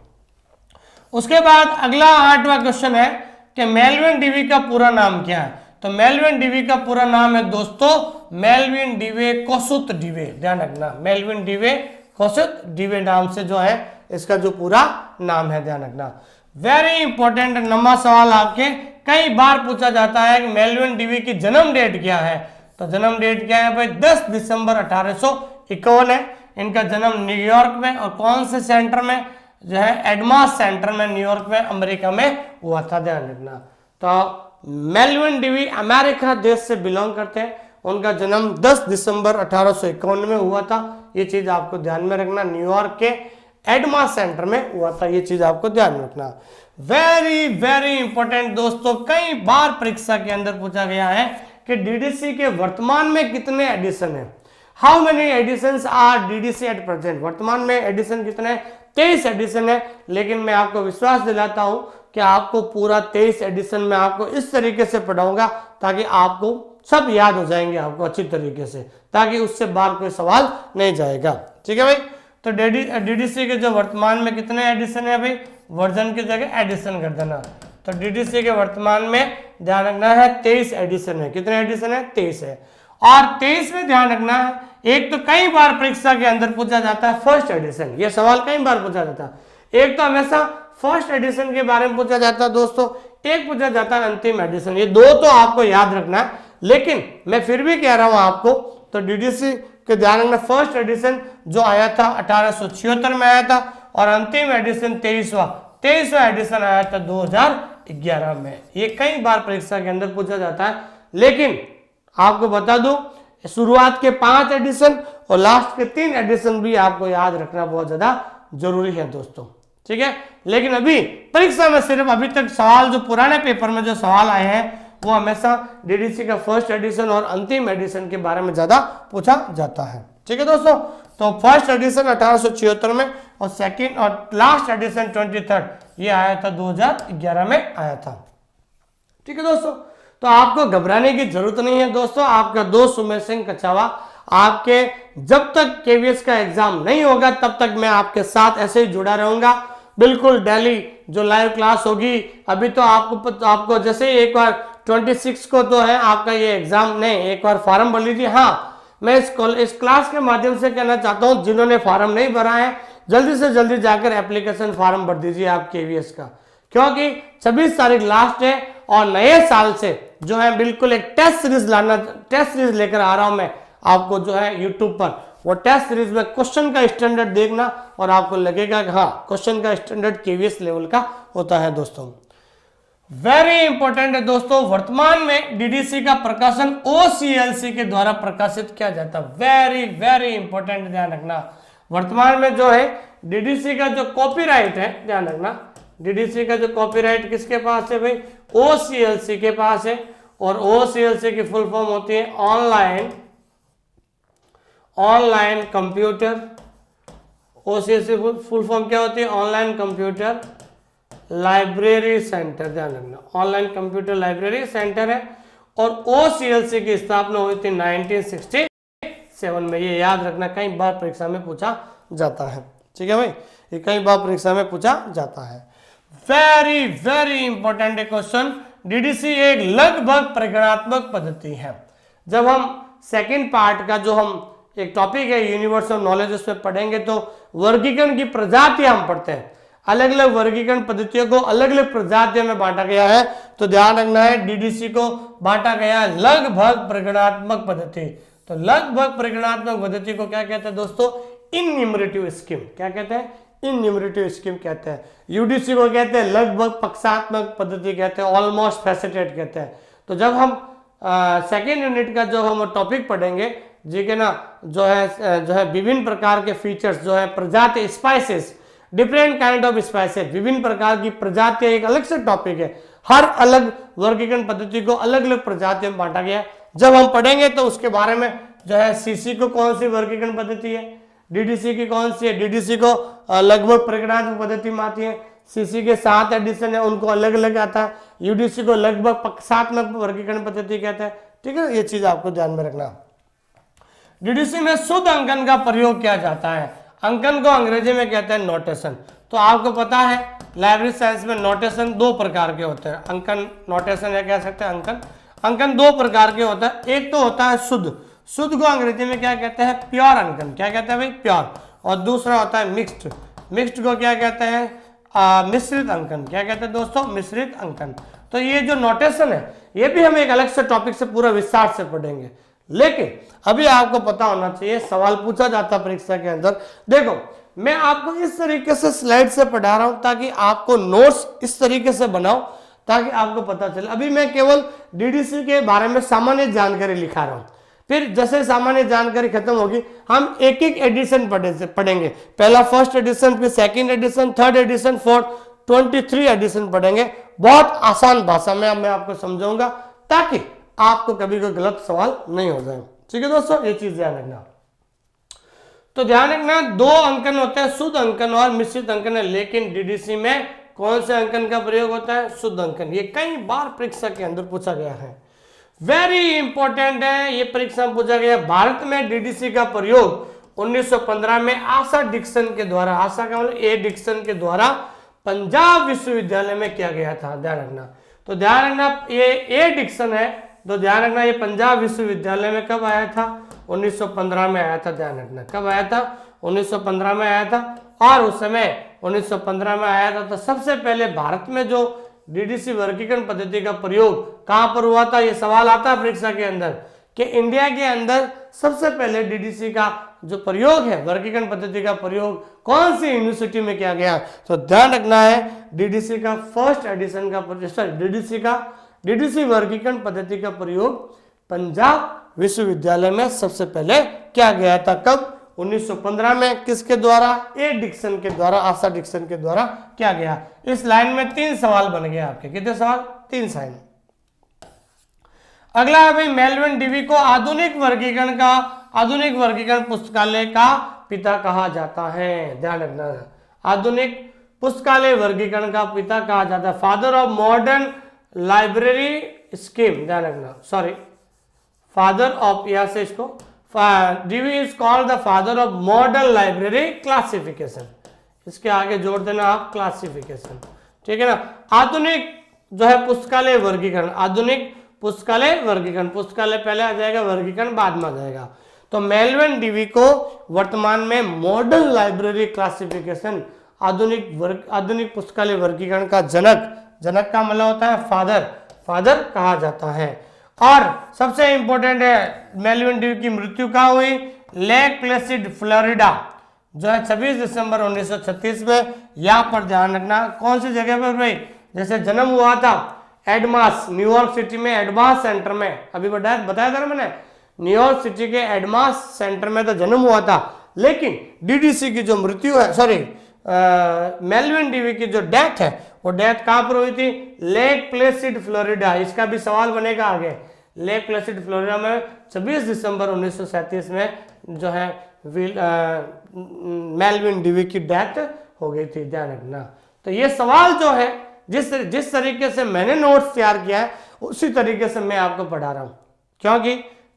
उसके बाद अगला 8वां क्वेश्चन है कि मेल्विन डीवी का पूरा नाम क्या है? तो मेल्विन डीवी का पूरा नाम है दोस्तों मेल्विन डीवे कोसुत डीवे, ध्यान रखना, मेल्विन डीवे कोसुत डीवे नाम से जो है इसका जो पूरा नाम है, ध्यान रखना। वेरी इंपॉर्टेंट लंबा सवाल आपके कई बार पूछा जाता है कि मेल्विन डीवी की जन्म डेट क्या है? तो जन्म डेट क्या है भाई? 10 दिसंबर 1851 है। इनका जन्म न्यूयॉर्क में, और कौन से सेंटर में? जो है एडमास सेंटर में, न्यूयॉर्क में, अमेरिका में हुआ था, ध्यान रखना। तो मेल्विन डीवी अमेरिका देश से बिलोंग करते हैं। उनका जन्म 10 दिसंबर 1851 में हुआ था, ये चीज आपको ध्यान में रखना। न्यूयॉर्क के एडमास सेंटर में हुआ था, ये चीज आपको ध्यान में रखना। वेरी वेरी इंपॉर्टेंट दोस्तों, कई बार परीक्षा के अंदर पूछा गया है कि डीडीसी के वर्तमान में कितने एडिशन है? How many editions are DDC at present? वर्तमान में एडिशन कितने हैं? 23 एडिशन है। लेकिन मैं आपको विश्वास दिलाता हूं कि आपको पूरा 23 एडिशन में आपको इस तरीके से पढ़ाऊंगा ताकि आपको सब याद हो जाएंगे आपको अच्छी तरीके से, ताकि उससे बाहर कोई सवाल नहीं जाएगा। ठीक है भाई, तो डीडीसी के जो वर्तमान में कितने एडिशन है भाई? वर्जन की जगह एडिशन कर देना। तो डीडीसी के वर्तमान में ध्यान रखना है 23 एडिशन है। कितने एडिशन है? 23 है। और 23 में ध्यान रखना है, एक तो कई बार परीक्षा के अंदर पूछा जाता है फर्स्ट एडिशन, ये सवाल कई बार पूछा जाता है। एक तो हमेशा फर्स्ट एडिशन के बारे में पूछा जाता है दोस्तों, एक पूछा जाता है अंतिम एडिशन। ये दो तो आपको याद रखना है, लेकिन मैं फिर भी कह रहा हूं आपको, तो डीडीसी के ध्यान रखना, फर्स्ट एडिशन जो आया था 1876 में आया था, और अंतिम एडिशन 23वां एडिशन आया था 2011 में। ये कई बार परीक्षा के अंदर पूछा जाता है, लेकिन आपको बता दूं शुरुआत के 5 एडिशन और लास्ट के 3 एडिशन भी आपको याद रखना बहुत ज्यादा जरूरी है दोस्तों, ठीक है। लेकिन अभी परीक्षा में सिर्फ अभी तक सवाल जो पुराने पेपर में जो सवाल आए हैं वो हमेशा डीडीसी का फर्स्ट एडिशन और अंतिम एडिशन के बारे में ज्यादा पूछा जाता है, ठीक है दोस्तों। तो फर्स्ट एडिशन 1876 में और सेकंड और लास्ट एडिशन 23rd ये आया था 2011 में आया था, ठीक है दोस्तों। तो आपको घबराने की जरूरत नहीं है दोस्तों। आपका दोस्त उमेश सिंह कछावा आपके जब तक केवीएस का एग्जाम नहीं होगा तब तक मैं आपके साथ ऐसे ही जुड़ा रहूंगा, बिल्कुल डेली जो लाइव क्लास होगी। अभी तो आपको जैसे एक बार 26 को तो है आपका ये एग्जाम, नहीं एक बार फॉर्म भर लीजिए। हाँ, मैं इस क्लास के माध्यम से कहना चाहता हूं जिन्होंने फॉर्म नहीं भरा है जल्दी से जल्दी जाकर एप्लीकेशन फॉर्म भर दीजिए आप केवीएस का, क्योंकि 26 तारीख लास्ट है और नए साल से जो है बिल्कुल एक टेस्ट सीरीज लेकर आ रहा हूं मैं आपको जो है यूट्यूब पर। वो टेस्ट सीरीज में क्वेश्चन का स्टैंडर्ड देखना और आपको लगेगा कि हाँ क्वेश्चन का स्टैंडर्ड केवीएस लेवल का होता है दोस्तों। वेरी इंपॉर्टेंट है दोस्तों, वर्तमान में डीडीसी का प्रकाशन ओसीएलसी के द्वारा प्रकाशित किया जाता है। वेरी वेरी इंपॉर्टेंट, ध्यान रखना। वर्तमान में जो है डीडीसी का जो कॉपीराइट है, ध्यान रखना, डीडीसी का जो कॉपीराइट किसके पास है भाई? ओसीएलसी के पास है। और ओसीएलसी की फुल फॉर्म होती है ऑनलाइन कंप्यूटर। ओसीएलसी फुल फॉर्म क्या होती है? ऑनलाइन कंप्यूटर लाइब्रेरी सेंटर, ध्यान रखना, ऑनलाइन कंप्यूटर लाइब्रेरी सेंटर है। और ओसीएलसी की स्थापना हुई थी 1967 में। ये याद रखना, कई बार परीक्षा में पूछा जाता है, ठीक है भाई, ये कई बार परीक्षा में पूछा जाता है। Very very important question. DDC एक लगभग परिगणात्मक पद्धति है। जब हम सेकंड पार्ट का जो हम एक टॉपिक है यूनिवर्स ऑफ नॉलेज उसमें पढ़ेंगे तो वर्गीकरण की प्रजातियां हम पढ़ते हैं, अलग अलग वर्गीकरण पद्धतियों को अलग अलग प्रजातियों में बांटा गया है। तो ध्यान रखना है डीडीसी को बांटा गया है लगभग परिगणात्मक पद्धति। तो लगभग परिगणात्मक पद्धति को क्या कहते हैं दोस्तों? इनन्यूमरेटिव स्कीम। क्या कहते हैं? इनन्यूमरेटिव स्कीम कहते हैं। यूडीसी को कहते हैं लगभग पक्षात्मक पद्धति कहते हैं, ऑलमोस्ट फैसेटेड कहते हैं। तो जब हम सेकेंड यूनिट का जो हम टॉपिक पढ़ेंगे जी के ना, जो है विभिन्न प्रकार के फीचर्स, जो है प्रजाति, spices, different kind of spices, विभिन्न प्रकार की प्रजातियां एक अलग से टॉपिक है। हर अलग वर्गीकरण पद्धति को अलग अलग प्रजातियों में बांटा गया है। जब हम पढ़ेंगे तो उसके बारे में जो है सीसी को कौन सी वर्गीकरण पद्धति है, डीडीसी की कौन सी है, डीडीसी को लगभग परिगणात्मक पद्धति में आती है, सीसी के 7 एडिशन है उनको अलग अलग आता है, यूडीसी को लगभग पक्षात्मक वर्गीकरण पद्धति कहते हैं, ठीक है। ये चीज आपको ध्यान में रखना। डीडीसी में शुद्ध अंकन का प्रयोग किया जाता है। अंकन को अंग्रेजी में कहते हैं नोटेशन। तो आपको पता है लाइब्रेरी साइंस में नोटेशन 2 प्रकार के होते हैं। अंकन नोटेशन या कह सकते हैं अंकन 2 प्रकार के होता है। एक तो होता है शुद्ध को अंग्रेजी में क्या कहते हैं? प्योर अंकन। क्या कहते हैं भाई? प्योर। और दूसरा होता है मिक्स्ड को क्या कहते हैं? मिश्रित अंकन। क्या कहते हैं दोस्तों? मिश्रित अंकन। तो ये जो नोटेशन है ये भी हम एक अलग से टॉपिक से पूरा विस्तार से पढ़ेंगे, लेकिन अभी आपको पता होना चाहिए, सवाल पूछा जाता है परीक्षा के अंदर। देखो मैं आपको इस तरीके से स्लाइड से पढ़ा रहा हूं ताकि आपको नोट्स इस तरीके से बनाओ ताकि आपको पता चले। अभी मैं केवल डीडीसी के बारे में सामान्य जानकारी लिखा रहा हूं, फिर जैसे सामान्य जानकारी खत्म होगी हम एक एक एडिशन पढ़ेंगे। पहला फर्स्ट एडिशन, फिर second edition, third edition, fourth, 23 edition पढ़ेंगे। बहुत आसान भाषा में मैं आपको समझाऊंगा ताकि आपको कभी कोई गलत सवाल नहीं हो जाए, ठीक है दोस्तों। ये चीज ध्यान रखना। तो ध्यान रखना 2 अंकन होते हैं, शुद्ध अंकन और मिश्रित अंकन है। लेकिन डीडीसी में कौन से अंकन का प्रयोग होता है? शुद्ध अंकन। ये कई बार परीक्षा के अंदर पूछा गया है, वेरी इंपॉर्टेंट है। ये परीक्षा में पूछा गया। भारत में डीडीसी का प्रयोग 1915 में आशा डिक्सन के द्वारा, आशा का मतलब ए डिक्सन के द्वारा पंजाब विश्वविद्यालय में किया गया था। ध्यान रखना। तो ध्यान रखना ये ए डिक्सन है, तो ध्यान रखना ये पंजाब विश्वविद्यालय में कब आया था? 1915 में आया था। ध्यान रखना कब आया था? 1915 में आया था। और उस समय 1915 में आया था तो सबसे पहले भारत में जो डीडीसी वर्गीकरण पद्धति का प्रयोग कहां पर हुआ था, ये सवाल आता है परीक्षा के अंदर कि इंडिया के अंदर सबसे पहले डीडीसी का जो प्रयोग है, वर्गीकरण पद्धति का प्रयोग कौन सी यूनिवर्सिटी में किया गया। तो ध्यान रखना है डीडीसी का फर्स्ट एडिशन का डीडीसी वर्गीकरण पद्धति का प्रयोग पंजाब विश्वविद्यालय में सबसे पहले किया गया था। कब? 1915 में। किसके द्वारा? डिक्सन के द्वारा, आशा डिक्सन के द्वारा किया गया। इस लाइन में 3 सवाल बन गए आपके। कितने सवाल? 3 साइन। अगला है भाई, मेलविन डीवी को आधुनिक वर्गीकरण पुस्तकालय का पिता कहा जाता है। ध्यान रखना, आधुनिक पुस्तकालय वर्गीकरण का पिता कहा जाता है, father of modern library scheme. ध्यान रखना, सॉरी, फादर ऑफ, यहां से इसको Dewey is called the father of modern library classification. इसके आगे जोड़ देना आप क्लासिफिकेशन, ठीक है ना। आधुनिक जो है पुस्तकालय वर्गीकरण, आधुनिक पुस्तकालय वर्गीकरण, पुस्तकालय पहले आ जाएगा, वर्गीकरण बाद में आ जाएगा। तो मेलविन डीवी को वर्तमान में मॉडर्न लाइब्रेरी क्लासिफिकेशन, आधुनिक पुस्तकालय वर्गीकरण का जनक का मतलब होता है फादर कहा जाता है। और सबसे इंपॉर्टेंट है, मेलविन डीवी की मृत्यु कहाँ हुई? लेक प्लेसिड फ्लोरिडा, जो है 26 दिसंबर 1936 में। यहां पर ध्यान रखना, कौन सी जगह पर भाई? जैसे जन्म हुआ था एडमास, न्यूयॉर्क सिटी में एडमास सेंटर में, अभी बताया था ना मैंने, न्यूयॉर्क सिटी के एडमास सेंटर में तो जन्म हुआ था। लेकिन डीडीसी की जो मृत्यु है, सॉरी, मेलविन डीवी की जो डेथ है, वो डेथ कहां पर हुई थी? Lake Placid Florida. इसका भी सवाल बनेगा आगे। लेक प्लेसिड फ्लोरिडा में 26 दिसंबर 1937 में जो है मेलविन डीवी की डेथ हो गई थी। ध्यान रखना। तो ये सवाल जो है, जिस तरीके से मैंने नोट्स तैयार किया है उसी तरीके से मैं आपको पढ़ा रहा हूं।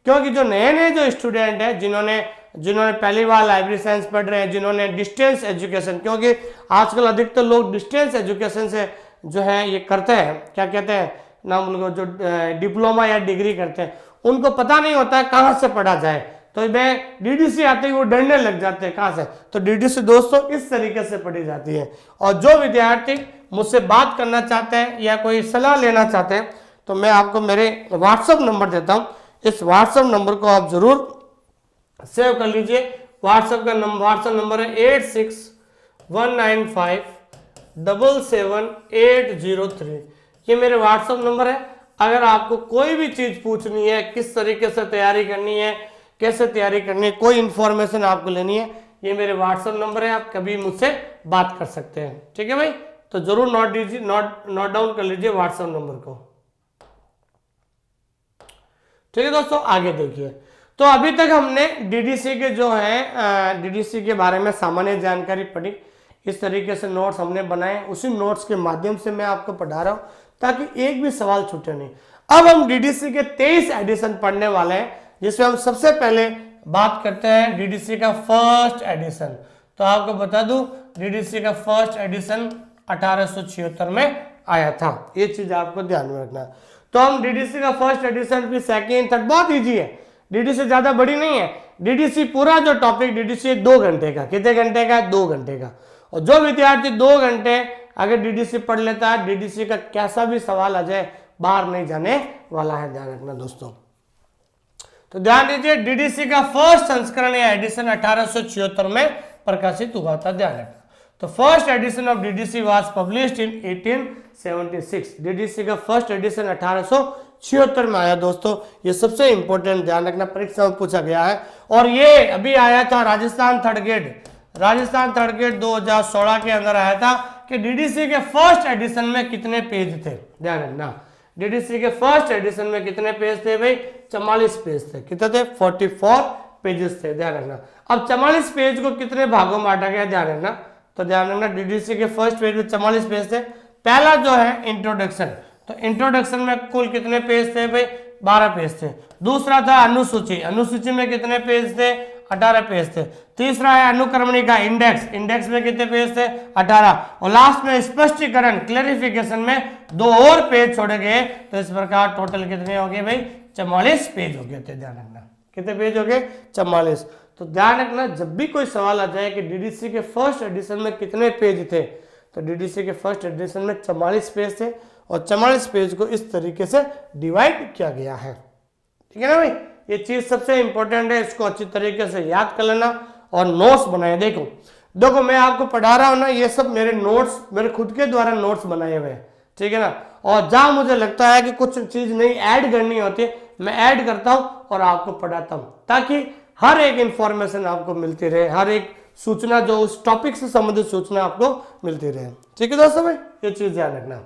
क्योंकि जो नए जो स्टूडेंट हैं, जिन्होंने पहली बार लाइब्रेरी साइंस पढ़ रहे हैं, जिन्होंने डिस्टेंस एजुकेशन, क्योंकि आजकल अधिकतर लोग डिस्टेंस एजुकेशन से जो है ये करते हैं, क्या कहते हैं नाम, उनको जो डिप्लोमा या डिग्री करते हैं, उनको पता नहीं होता है कहाँ से पढ़ा जाए। तो मैं डीडीसी आते ही वो डरने लग जाते हैं, कहाँ से? तो डीडीसी दोस्तों इस तरीके से पढ़ी जाती है। और जो विद्यार्थी मुझसे बात करना चाहते हैं या कोई सलाह लेना चाहते हैं, तो मैं आपको मेरे व्हाट्सएप नंबर देता हूँ। इस व्हाट्सएप नंबर को आप जरूर सेव कर लीजिए। व्हाट्सएप नंबर है 8619577803। ये मेरे व्हाट्सएप नंबर है। अगर आपको कोई भी चीज पूछनी है, किस तरीके से तैयारी करनी है, कैसे तैयारी करनी है, कोई इंफॉर्मेशन आपको लेनी है, ये मेरे व्हाट्सएप नंबर है, आप कभी मुझसे बात कर सकते हैं। ठीक है भाई, तो जरूर नोट डाउन कर लीजिए व्हाट्सएप नंबर को। ठीक है दोस्तों, आगे देखिए। तो अभी तक हमने डीडीसी के जो है डीडीसी के बारे में सामान्य जानकारी पढ़ी। इस तरीके से नोट्स हमने बनाए, उसी नोट्स के माध्यम से मैं आपको पढ़ा रहा हूं ताकि एक भी सवाल छूटे नहीं। अब हम डीडीसी के 23 एडिशन पढ़ने वाले हैं, जिसमें हम सबसे पहले बात करते हैं डीडीसी का फर्स्ट एडिशन। तो आपको बता दूं, डीडीसी का फर्स्ट एडिशन 1876 में आया था। ये चीज आपको ध्यान में रखना। तो हम डीडीसी का फर्स्ट एडिशन भी सेकेंड थर्ड, बहुत इजी है, डीडीसी ज्यादा बड़ी नहीं है। डीडीसी पूरा जो टॉपिक डीडीसी 2 घंटे का, कितने घंटे का? 2 घंटे का। और जो विद्यार्थी 2 घंटे अगर डीडीसी पढ़ लेता है, डीडीसी का कैसा भी सवाल आ जाए बाहर नहीं जाने वाला है। ध्यान रखना दोस्तों। तो ध्यान दीजिए, डीडीसी का फर्स्ट संस्करण या एडिशन 1876 में प्रकाशित हुआ था। ध्यान रखना। तो first edition of DDC was published in 1876। DDC का फर्स्ट एडिशन 1876 में आया दोस्तों। ये सबसे इंपॉर्टेंट, ध्यान रखना, परीक्षा में पूछा गया है। और ये अभी आया था राजस्थान थर्ड ग्रेड 2016 के अंदर आया था कि डीडीसी के फर्स्ट एडिशन में कितने पेज थे। ध्यान रखना, डीडीसी के फर्स्ट एडिशन में कितने पेज थे भाई? 44 पेज थे। कितने थे? 44 पेजेस थे। ध्यान रखना। अब 44 पेज को कितने भागों में बांटा गया? ध्यान रखना। तो ध्यान रखना, डीडीसी के फर्स्ट पेज में 44 पेज थे। पहला जो है इंट्रोडक्शन, तो इंट्रोडक्शन में कुल कितने पेज थे भाई? 12 पेज थे। दूसरा था अनुसूची में कितने पेज थे? 18 पेज थे। तीसरा है अनुक्रमणिका, इंडेक्स में कितने पेज थे? 18। और लास्ट में स्पष्टीकरण, क्लैरिफिकेशन में 2 और पेज छोड़े गए। तो इस प्रकार टोटल कितने हो गए भाई? 44 पेज हो गए थे। ध्यान रखना, कितने पेज हो गए? 44। तो ध्यान रखना, जब भी कोई सवाल आ जाए कि डीडीसी के फर्स्ट एडिशन में कितने पेज थे, तो डीडीसी के फर्स्ट एडिशन में 44 पेज थे और 44 पेज को इस तरीके से डिवाइड किया गया है। ठीक है ना भाई, ये चीज सबसे इंपॉर्टेंट है, इसको अच्छी तरीके से याद कर लेना और नोट्स बनाए। देखो मैं आपको पढ़ा रहा हूं ना, ये सब मेरे नोट्स, मेरे खुद के द्वारा नोट्स बनाए हुए हैं। ठीक है ना, और जहां मुझे लगता है कि कुछ चीज नहीं ऐड करनी होती है, मैं ऐड करता हूं और आपको पढ़ाता हूं, ताकि हर एक इंफॉर्मेशन आपको मिलती रहे, हर एक सूचना जो उस टॉपिक से संबंधित सूचना आपको मिलती रहे। ठीक है दोस्तों भाई, ये चीज ध्यान रखना।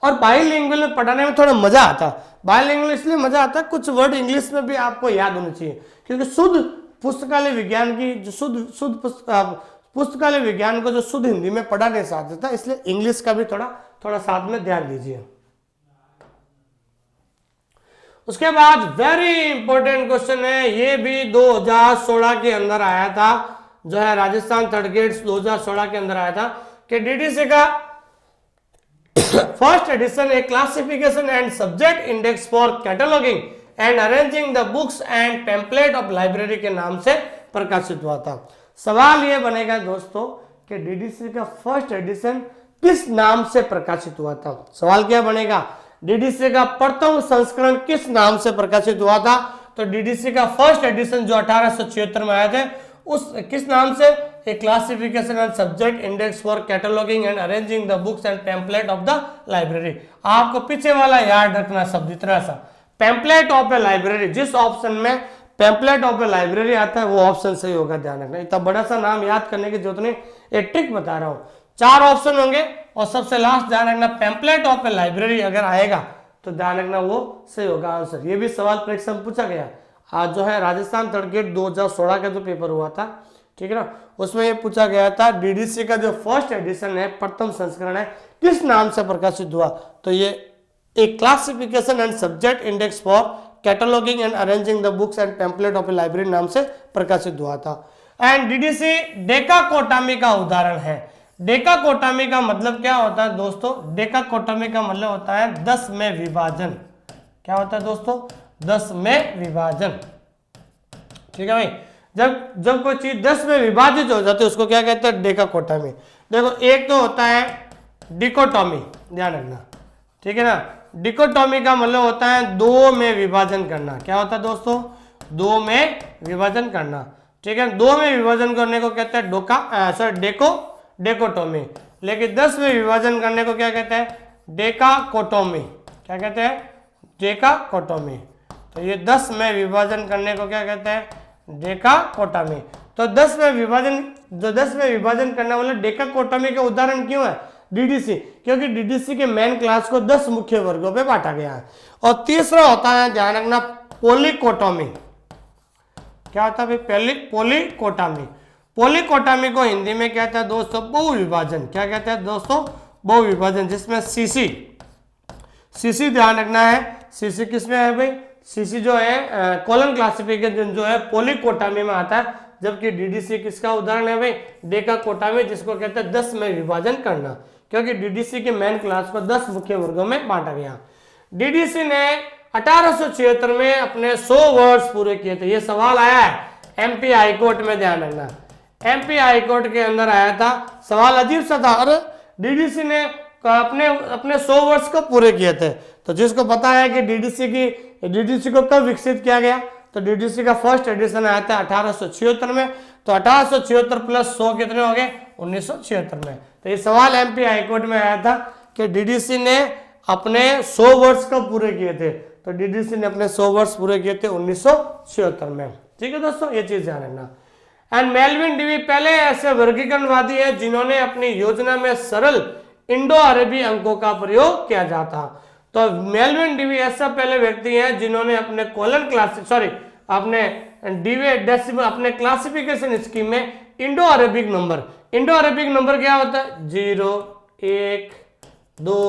और बाइलिंगुअल में पढ़ाने में थोड़ा मजा आता है। बाइलिंगुअल इसलिए मजा आता है, कुछ वर्ड इंग्लिश में भी आपको याद होने चाहिए, क्योंकि शुद्ध पुस्तकालय विज्ञान की जो शुद्ध पुस्तकालय विज्ञान को जो शुद्ध हिंदी में पढ़ा नहीं सकता था, इसलिए इंग्लिश का भी थोड़ा साथ में ध्यान दीजिए। उसके बाद वेरी इंपॉर्टेंट क्वेश्चन है, ये भी 2016 के अंदर आया था, जो है राजस्थान थर्ड ग्रेड 2016 के अंदर आया था, कि डीडीसी का first edition A classification and subject index for cataloguing and arranging the books and template of library के नाम से प्रकाशित हुआ था। सवाल यह बनेगा दोस्तों कि डीडीसी का फर्स्ट एडिशन किस नाम से प्रकाशित हुआ था। सवाल क्या बनेगा, डीडीसी का प्रथम संस्करण किस नाम से प्रकाशित हुआ था। तो डीडीसी का फर्स्ट एडिशन जो 1876 में आए थे, उस किस नाम से, a classification and subject index for cataloguing and arranging the books and template of the library. आपको पीछे वाला याद रखना शब्द इतना सा, पैम्पलेट ऑफ ए लाइब्रेरी, जिस ऑप्शन में पैम्पलेट ऑफ ए लाइब्रेरी आता है वो ऑप्शन सही होगा, ध्यान रखना। इतना बड़ा सा नाम याद करने की जरूरत नहीं, एक ट्रिक बता रहा हूं। 4 ऑप्शन होंगे और सबसे लास्ट ध्यान रखना पैम्पलेट ऑफ ए लाइब्रेरी अगर आएगा तो ध्यान रखना वो सही होगा आंसर। ये भी सवाल परीक्षा में पूछा गया, आज जो है राजस्थान थर्ड ग्रेड 2016 का जो पेपर हुआ था, ठीक है ना, उसमें ये पूछा गया था डीडीसी का जो फर्स्ट एडिशन है, प्रथम संस्करण है, किस नाम से प्रकाशित हुआ। तो ये एक classification and subject index for cataloguing and arranging the books and template of a library नाम से प्रकाशित हुआ था। एंड डीडीसी डेकाकोटामी का उदाहरण है। डेकाकोटामी का मतलब क्या होता है दोस्तों, डेकाकोटामी का मतलब होता है 10 में विभाजन। क्या होता है दोस्तों, 10 में विभाजन। ठीक है भाई, जब कोई चीज 10 में विभाजित हो जाती है उसको क्या कहते हैं, डेकाकोटामी। देखो एक तो होता है डिकोटोमी, ध्यान रखना, ठीक है ना। डिकोटोमी का मतलब होता है 2 में विभाजन करना। क्या होता है दोस्तों, 2 में विभाजन करना, ठीक है। 2 में विभाजन करने को कहते हैं डेकोटोमी। लेकिन 10 में विभाजन करने को क्या कहते हैं, डेकाकोटोमी। क्या कहते हैं, डेकाकोटोमी। तो ये 10 में विभाजन करने को क्या कहते हैं, डेकाकोटोमी। तो 10 में विभाजन करने वाले डेकाकोटोमी का उदाहरण क्यों है, डीडीसी, क्योंकि डीडीसी के मेन क्लास को 10 मुख्य वर्गों पे बांटा गया है। और तीसरा होता है, ध्यान रखना, पोलीकोटोमी। क्या होता है भाई, पोलीकोटोमी। पोलीकोटोमी को हिंदी में कहते हैं दोस्तों बहुविभाजन। क्या कहते हैं दोस्तों, बहुविभाजन, जिसमें सीसी ध्यान रखना है। सीसी किसमें है भाई, सीसी जो है कॉलन क्लासिफिकेशन जो है पोलीकोटोमी में आता है, जबकि डीडीसी किसका उदाहरण है भाई, डेकाकोटोमी, जिसको कहते हैं 10 में विभाजन करना, क्योंकि डीडीसी के मेन क्लास को 10 मुख्य वर्गों में बांटा गया। डीडीसी ने 1876 में अपने 100 वर्ष पूरे किए थे। ये सवाल आया है एमपी हाईकोर्ट में, ध्यान रखना, एमपी हाईकोर्ट के अंदर आया था। सवाल अजीब सा था, अरे डीडीसी ने अपने 100 वर्ष को पूरे किए थे। तो जिसको पता है कि डीडीसी को कब विकसित किया गया, तो डीडीसी का फर्स्ट एडिशन आया था 1876 में। तो 1876 प्लस 100 कितने हो गए, 1976 में। तो ये सवाल एमपी हाईकोर्ट में आया था कि डीडीसी ने अपने 100 वर्ष कब पूरे किए थे। तो डीडीसी ने अपने 100 वर्ष पूरे किए थे 1976 में। ठीक है दोस्तों, ये चीज ध्यान रखना। एंड मेल्विन डीवी पहले ऐसे वर्गीकरणवादी है जिन्होंने अपनी योजना में सरल इंडो अरबी अंकों का प्रयोग किया जाता। तो मेल्विन डीवी ऐसा पहले व्यक्ति हैं जिन्होंने अपने अपने क्लासिफिकेशन स्कीम में इंडो अरेबिक नंबर क्या होता है, 0 1 2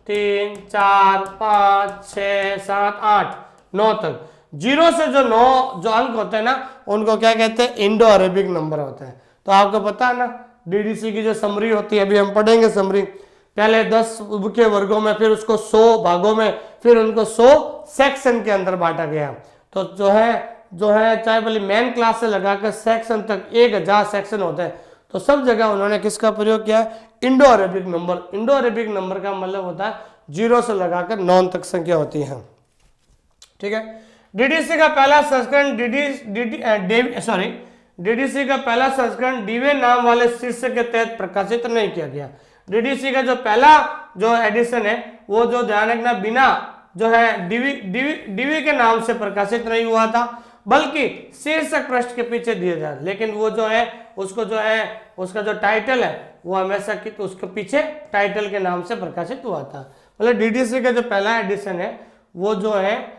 3 4 5 6 7 8 9 तक, 0 से जो 9 जो अंक होते हैं ना, उनको क्या कहते हैं, इंडो अरेबिक नंबर होते हैं। तो आपको पता है ना, डीडीसी की जो समरी होती है, अभी हम पढ़ेंगे समरी, पहले 10 मुख्य वर्गों में, फिर उसको 100 भागों में, फिर उनको 100 सेक्शन के अंदर बांटा गया। तो जो है चाहे भले मेन क्लास से लगाकर सेक्शन तक 1000 सेक्शन होते हैं। तो सब जगह उन्होंने किसका प्रयोग किया है? Indo Arabic number. Indo Arabic number का मतलब होता है 0 से लगाकर 9 तक संख्या होती है। ठीक है। डीडीसी का पहला संस्करण डीडीसी का पहला संस्करण डीवे नाम वाले शीर्षक के तहत प्रकाशित नहीं किया गया। डीडीसी का जो पहला जो एडिशन है वो जो ध्यान रखना बिना जो है डीवी के नाम से प्रकाशित नहीं हुआ था, बल्कि शीर्षक पृष्ठ के पीछे दिया जाए, लेकिन वो जो है उसको जो है उसका जो टाइटल है वो हमेशा की तो उसके पीछे टाइटल के नाम से प्रकाशित हुआ था। मतलब डीडीसी का जो पहला एडिशन है वो जो है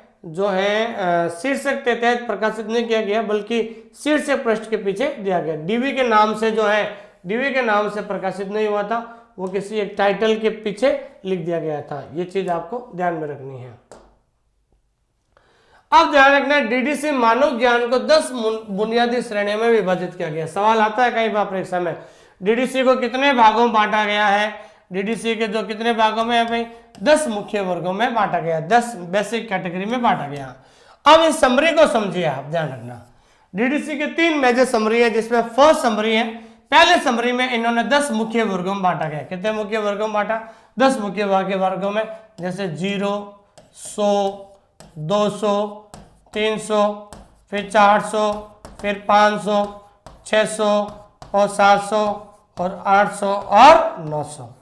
शीर्षक के तहत प्रकाशित नहीं किया गया, बल्कि शीर्षक पृष्ठ के पीछे दिया गया। डीवी के नाम से जो है डीवी के नाम से प्रकाशित नहीं हुआ था, वो किसी एक टाइटल के पीछे लिख दिया गया था। ये चीज आपको ध्यान में रखनी है। अब ध्यान रखना डीडीसी मानव ज्ञान को 10 बुनियादी श्रेणियों में विभाजित किया गया। सवाल आता है कई बार परीक्षा में, डीडीसी को कितने भागों में बांटा गया है? डीडीसी के जो कितने भागों में है भाई? 10 मुख्य वर्गों में बांटा गया, 10 बेसिक कैटेगरी में बांटा गया। अब इस समरी को समझिए आप, ध्यान रखना डीडीसी के 3 मेजर समरी है, जिसमें फर्स्ट समरी है। पहले समरी में इन्होंने 10 मुख्य वर्गों में बांटा गया। कितने मुख्य वर्गों में बांटा? 10 मुख्य वर्गों में, जैसे 0, 100, 200, 300, फिर 400, फिर 500, 600 और 700 और 800 और 900।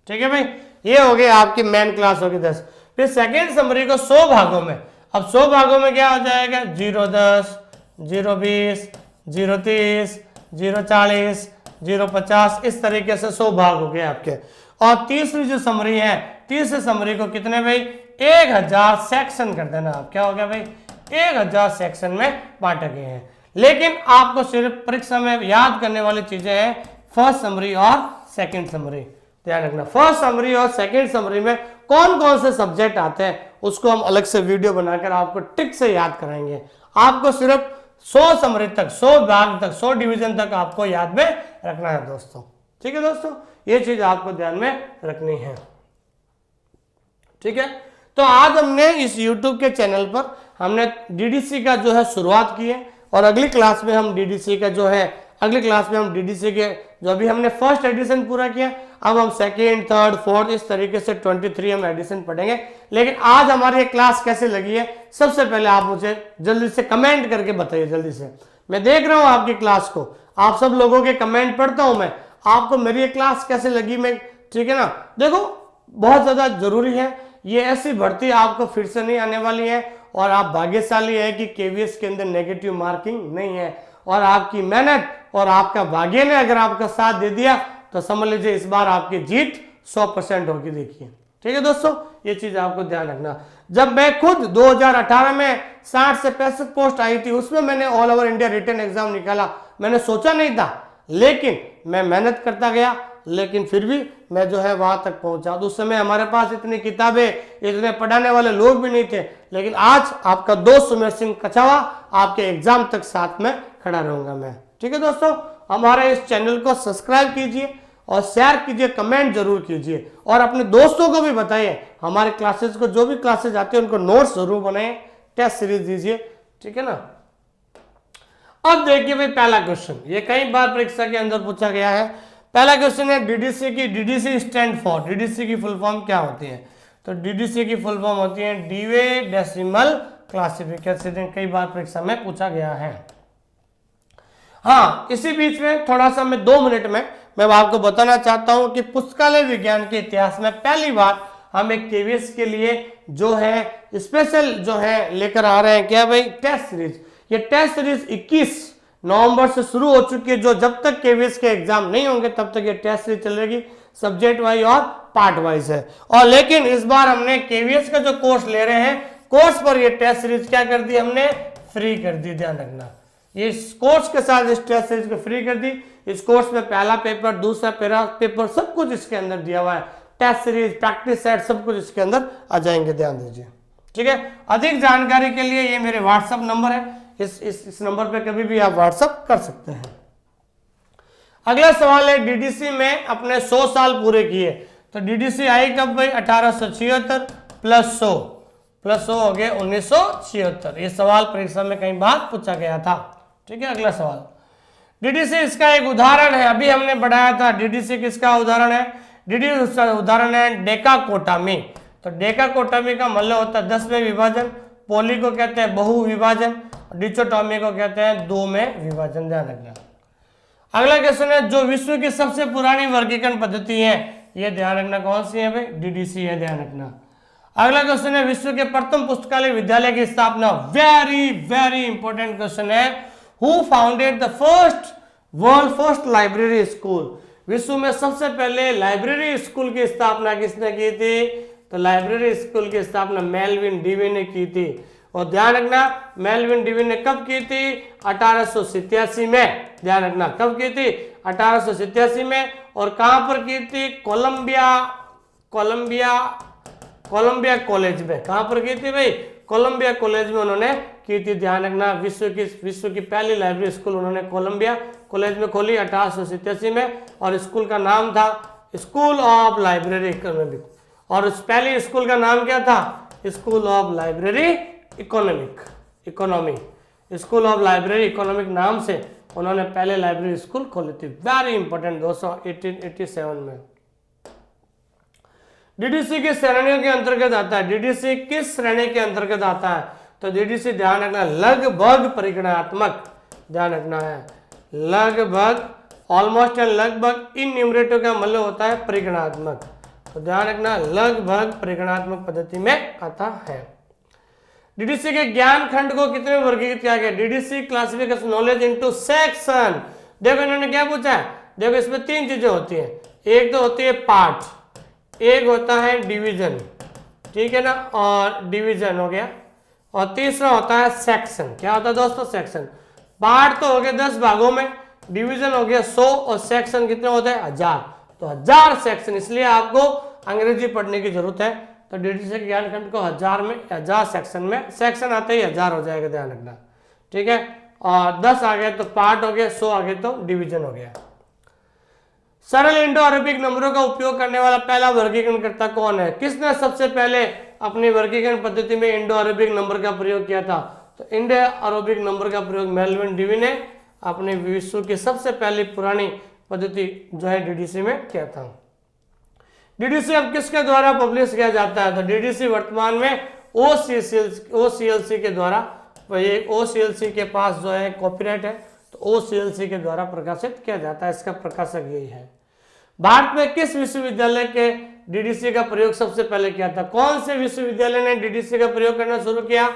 ठीक है भाई, ये हो गई आपकी मेन क्लास होगी 10। फिर सेकेंड समरी को 100 भागों में। अब 100 भागों में क्या हो जाएगा? 010, 020, 030, 040, 050, इस तरीके से 100 भाग हो गए आपके। और तीसरी जो समरी है, तीसरी समरी को कितने भाई? 1000 सेक्शन कर देना आप। क्या हो गया भाई? 1000 सेक्शन में बांटे गए हैं। लेकिन आपको सिर्फ परीक्षा में याद करने वाली चीजें हैं फर्स्ट समरी और सेकंड समरी। ध्यान रखना फर्स्ट समरी और सेकंड समरी में कौन कौन से सब्जेक्ट आते हैं उसको हम अलग से वीडियो बनाकर आपको टिक से याद कराएंगे। आपको सिर्फ 100 समरी तक, 100 भाग तक, 100 डिवीजन तक आपको याद में रखना है दोस्तों। ठीक है दोस्तों, ये चीज आपको ध्यान में रखनी है। ठीक है, तो आज हमने इस YouTube के चैनल पर हमने डीडीसी का जो है शुरुआत की है, और अगली क्लास में हम डीडीसी का जो है डीडीसी के जो अभी हमने फर्स्ट एडिशन पूरा किया, अब हम सेकेंड, थर्ड, फोर्थ, इस तरीके से 23 हम एडिशन पढ़ेंगे। लेकिन आज हमारी ये क्लास कैसे लगी है, सबसे पहले आप मुझे जल्दी से कमेंट करके बताइए। जल्दी से, मैं देख रहा हूँ आपकी क्लास को, आप सब लोगों के कमेंट पढ़ता हूँ मैं, आपको मेरी ये क्लास कैसे लगी मैं, ठीक है ना। देखो बहुत ज्यादा जरूरी है, ये ऐसी भर्ती आपको फिर से नहीं आने वाली है, और आप भाग्यशाली है कि केवीएस के अंदर नेगेटिव मार्किंग नहीं है, और आपकी मेहनत और आपका भाग्य ने अगर आपका साथ दे दिया तो समझ लीजिए इस बार आपकी जीत 100% होगी। देखिए, ठीक है दोस्तों, ये चीज आपको ध्यान रखना। जब मैं खुद 2018 में 60 से 65 पोस्ट आई थी, उसमें मैंने all over India written exam निकाला। मैंने सोचा नहीं था, लेकिन मैं मेहनत करता गया, लेकिन फिर भी मैं जो है वहां तक पहुंचा। तो उस समय हमारे पास इतनी किताबें, इतने पढ़ाने वाले लोग भी नहीं थे, लेकिन आज आपका दोस्त सुमेर सिंह कछावा आपके एग्जाम तक साथ में खड़ा रहूंगा मैं। ठीक है दोस्तों, हमारे इस चैनल को सब्सक्राइब कीजिए और शेयर कीजिए, कमेंट जरूर कीजिए, और अपने दोस्तों को भी बताइए हमारे क्लासेस को। जो भी क्लासेस आते हैं उनको नोट्स जरूर बनाएं, टेस्ट सीरीज दीजिए। ठीक है ना। अब देखिए भाई पहला क्वेश्चन, ये कई बार परीक्षा के अंदर पूछा गया है। पहला क्वेश्चन है डीडीसी की, डीडीसी स्टैंड फॉर, डीडीसी की फुल फॉर्म क्या होती है? तो डीडीसी की फुल फॉर्म होती है डीवे डेसिमल क्लासिफिकेशन। कई बार परीक्षा में पूछा गया है। हाँ, इसी बीच में थोड़ा सा मैं 2 मिनट में मैं आपको बताना चाहता हूं कि पुस्तकालय विज्ञान के इतिहास में पहली बार हम एक केवीएस के लिए जो है स्पेशल जो है लेकर आ रहे हैं। क्या भाई? Test series. ये टेस्ट सीरीज 21 नवंबर से शुरू हो चुकी है। जो जब तक केवीएस के एग्जाम नहीं होंगे तब तक ये टेस्ट सीरीज चलेगी, सब्जेक्ट वाइज और पार्ट वाइज है। और लेकिन इस बार हमने केवीएस का जो कोर्स ले रहे हैं, कोर्स पर ये टेस्ट सीरीज क्या कर दी हमने? फ्री कर दी। ध्यान रखना, इस कोर्स के साथ इस टेस्ट सीरीज को फ्री कर दी। इस कोर्स में पहला पेपर, दूसरा पेपर सब कुछ इसके अंदर दिया हुआ है। टेस्ट सीरीज, प्रैक्टिस सेट सब कुछ इसके अंदर आ जाएंगे। ध्यान दीजिए। ठीक है, अधिक जानकारी के लिए ये मेरे व्हाट्सएप नंबर है, इस नंबर पे कभी भी आप व्हाट्सएप कर सकते हैं। अगला सवाल है डीडीसी में अपने 100 साल पूरे किए, तो डीडीसी आई कब भाई? 1876 प्लस 100 हो गए 1976। ये सवाल परीक्षा में कई बार पूछा गया था। ठीक है, अगला सवाल, डीडीसी इसका एक उदाहरण है, अभी हमने बढ़ाया था। डीडीसी किसका उदाहरण है? डीडीसी का उदाहरण है डेकाकोटामी। तो डेकाकोटामी का मतलब होता है 10 में विभाजन, पोली को कहते हैं बहु विभाजन, डिचोटॉमी को कहते हैं 2 में विभाजन। ध्यान रखना। अगला क्वेश्चन है, जो विश्व की सबसे पुरानी वर्गीकरण पद्धति है, ये ध्यान रखना कौन सी है भाई? डीडीसी है, ध्यान रखना। अगला क्वेश्चन है, विश्व के प्रथम पुस्तकालय विद्यालय की स्थापना। वेरी वेरी इंपॉर्टेंट क्वेश्चन है। Who founded the world first library school? विश्व में सबसे पहले लाइब्रेरी स्कूल की स्थापना किसने की थी? तो लाइब्रेरी स्कूल की स्थापना मेलविन डीवी ने की थी। और ध्यान रखना, मेलविन डीवी ने कब की थी? 1887 में। ध्यान रखना, कब की थी? 1887 में। और कहां पर की थी? कोलंबिया कॉलेज में। कहां पर की थी भाई? कोलंबिया कॉलेज में उन्होंने की थी। ध्यान रखना, विश्व की पहली लाइब्रेरी स्कूल उन्होंने कोलंबिया कॉलेज में खोली 1887 में। और स्कूल का नाम था स्कूल ऑफ लाइब्रेरी इकोनॉमिक। और उस पहले स्कूल का नाम क्या था? School of library economy. School of library economic नाम से उन्होंने पहले लाइब्रेरी स्कूल खोली थी। वेरी इंपॉर्टेंट दोस्तों, 1887 में। डीडीसी किस श्रेणियों के अंतर्गत आता है? डीडीसी किस श्रेणी के अंतर्गत आता है? तो डीडीसी ध्यान रखना लगभग परिगणनात्मक। ध्यान रखना है लगभग, ऑलमोस्ट एंड लगभग। इन न्यूमरेटर का मतलब होता है परिगणनात्मक। तो ध्यान रखना लगभग परिगणनात्मक पद्धति में आता है। डीडीसी के ज्ञान खंड को कितने में वर्गीकृत किया गया? DDC classification knowledge into section. देखो इन्होंने क्या पूछा है? देखो इसमें 3 चीजें होती हैं। एक तो होती है पार्ट, एक होता है डिवीजन, ठीक है ना, और डिवीजन हो गया। और तीसरा होता है सेक्शन। क्या होता है दोस्तों? सेक्शन। पार्ट तो हो गया 10 भागों में, डिवीजन हो गया 100, और सेक्शन कितने होते हैं? 1000। तो 1000 सेक्शन, इसलिए आपको अंग्रेजी पढ़ने की जरूरत है। तो डीडीसी के ज्ञान खंड को 1000 सेक्शन में, सेक्शन आते ही 1000 हो जाएगा। ध्यान रखना, ठीक है। और 10 आ गए तो पार्ट हो गया, 100 आ गए तो डिवीजन हो गया। सरल इंडो अरेबिक नंबरों का उपयोग करने वाला पहला वर्गीकरणकर्ता कौन है? किसने सबसे पहले अपनी वर्गीकरण पद्धति में इंडो अरेबिक नंबर का प्रयोग किया था? तो इंडो अरेबिक नंबर का प्रयोग मेलविन डीवी ने अपने विश्व की सबसे पहली पुरानी पद्धति जो है डीडीसी में किया था। डीडीसी अब किसके द्वारा पब्लिश किया जाता है? तो डीडीसी वर्तमान में ओसीएलसी के द्वारा, ये ओसीएलसी के पास जो है कॉपीराइट है, तो ओसीएलसी के द्वारा प्रकाशित किया जाता है। इसका प्रकाशक यही है। भारत में किस विश्वविद्यालय के डीडीसी का प्रयोग सबसे पहले किया था? कौन से विश्वविद्यालय ने डीडीसी का प्रयोग करना शुरू किया?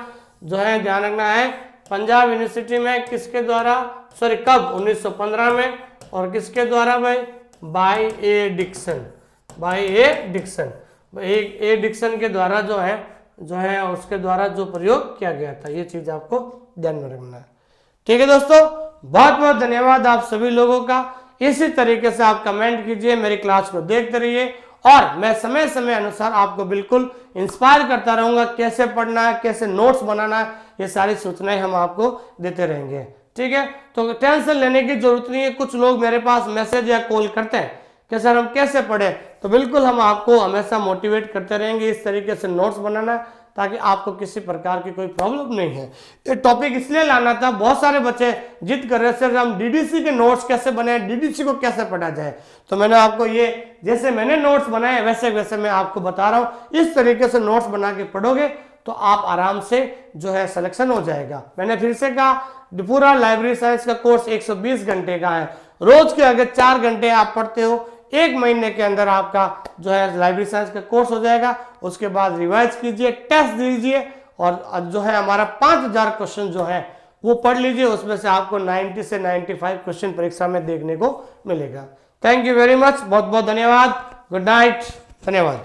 जो है ध्यान रखना है पंजाब यूनिवर्सिटी में। किसके द्वारा? सॉरी, कब? 1915 में। और किसके द्वारा भाई? बाय ए डिक्सन के द्वारा जो है उसके द्वारा जो प्रयोग किया गया था। ये चीज आपको ध्यान में रखना है, ठीक है दोस्तों। बहुत बहुत धन्यवाद आप सभी लोगों का। इसी तरीके से आप कमेंट कीजिए, मेरी क्लास को देखते रहिए, और मैं समय समय अनुसार आपको बिल्कुल इंस्पायर करता रहूंगा। कैसे पढ़ना है, कैसे नोट्स बनाना है, ये सारी सूचनाएं हम आपको देते रहेंगे, ठीक है। तो टेंशन लेने की जरूरत नहीं है। कुछ लोग मेरे पास मैसेज या कॉल करते हैं कि सर हम कैसे पढ़े, तो बिल्कुल हम आपको हमेशा मोटिवेट करते रहेंगे इस तरीके से नोट्स बनाना, ताकि आपको किसी प्रकार की कोई प्रॉब्लम नहीं है। ये टॉपिक इसलिए लाना था, बहुत सारे बच्चे जिद कर रहे थे सर हम डीडीसी के नोट्स कैसे बनाए, डीडीसी को कैसे पढ़ा जाए। तो मैंने आपको ये, जैसे मैंने नोट्स बनाए वैसे वैसे मैं आपको बता रहा हूँ। इस तरीके से नोट्स बना के पढ़ोगे तो आप आराम से जो है सिलेक्शन हो जाएगा। मैंने फिर से कहा, पूरा लाइब्रेरी साइंस का कोर्स 120 घंटे का है। रोज के अगर 4 घंटे आप पढ़ते हो, 1 महीने के अंदर आपका जो है लाइब्रेरी साइंस का कोर्स हो जाएगा। उसके बाद रिवाइज कीजिए, टेस्ट दीजिए, और जो है हमारा 5000 क्वेश्चन जो है वो पढ़ लीजिए। उसमें से आपको 90 से 95 क्वेश्चन परीक्षा में देखने को मिलेगा। थैंक यू वेरी मच, बहुत बहुत धन्यवाद। गुड नाइट, धन्यवाद।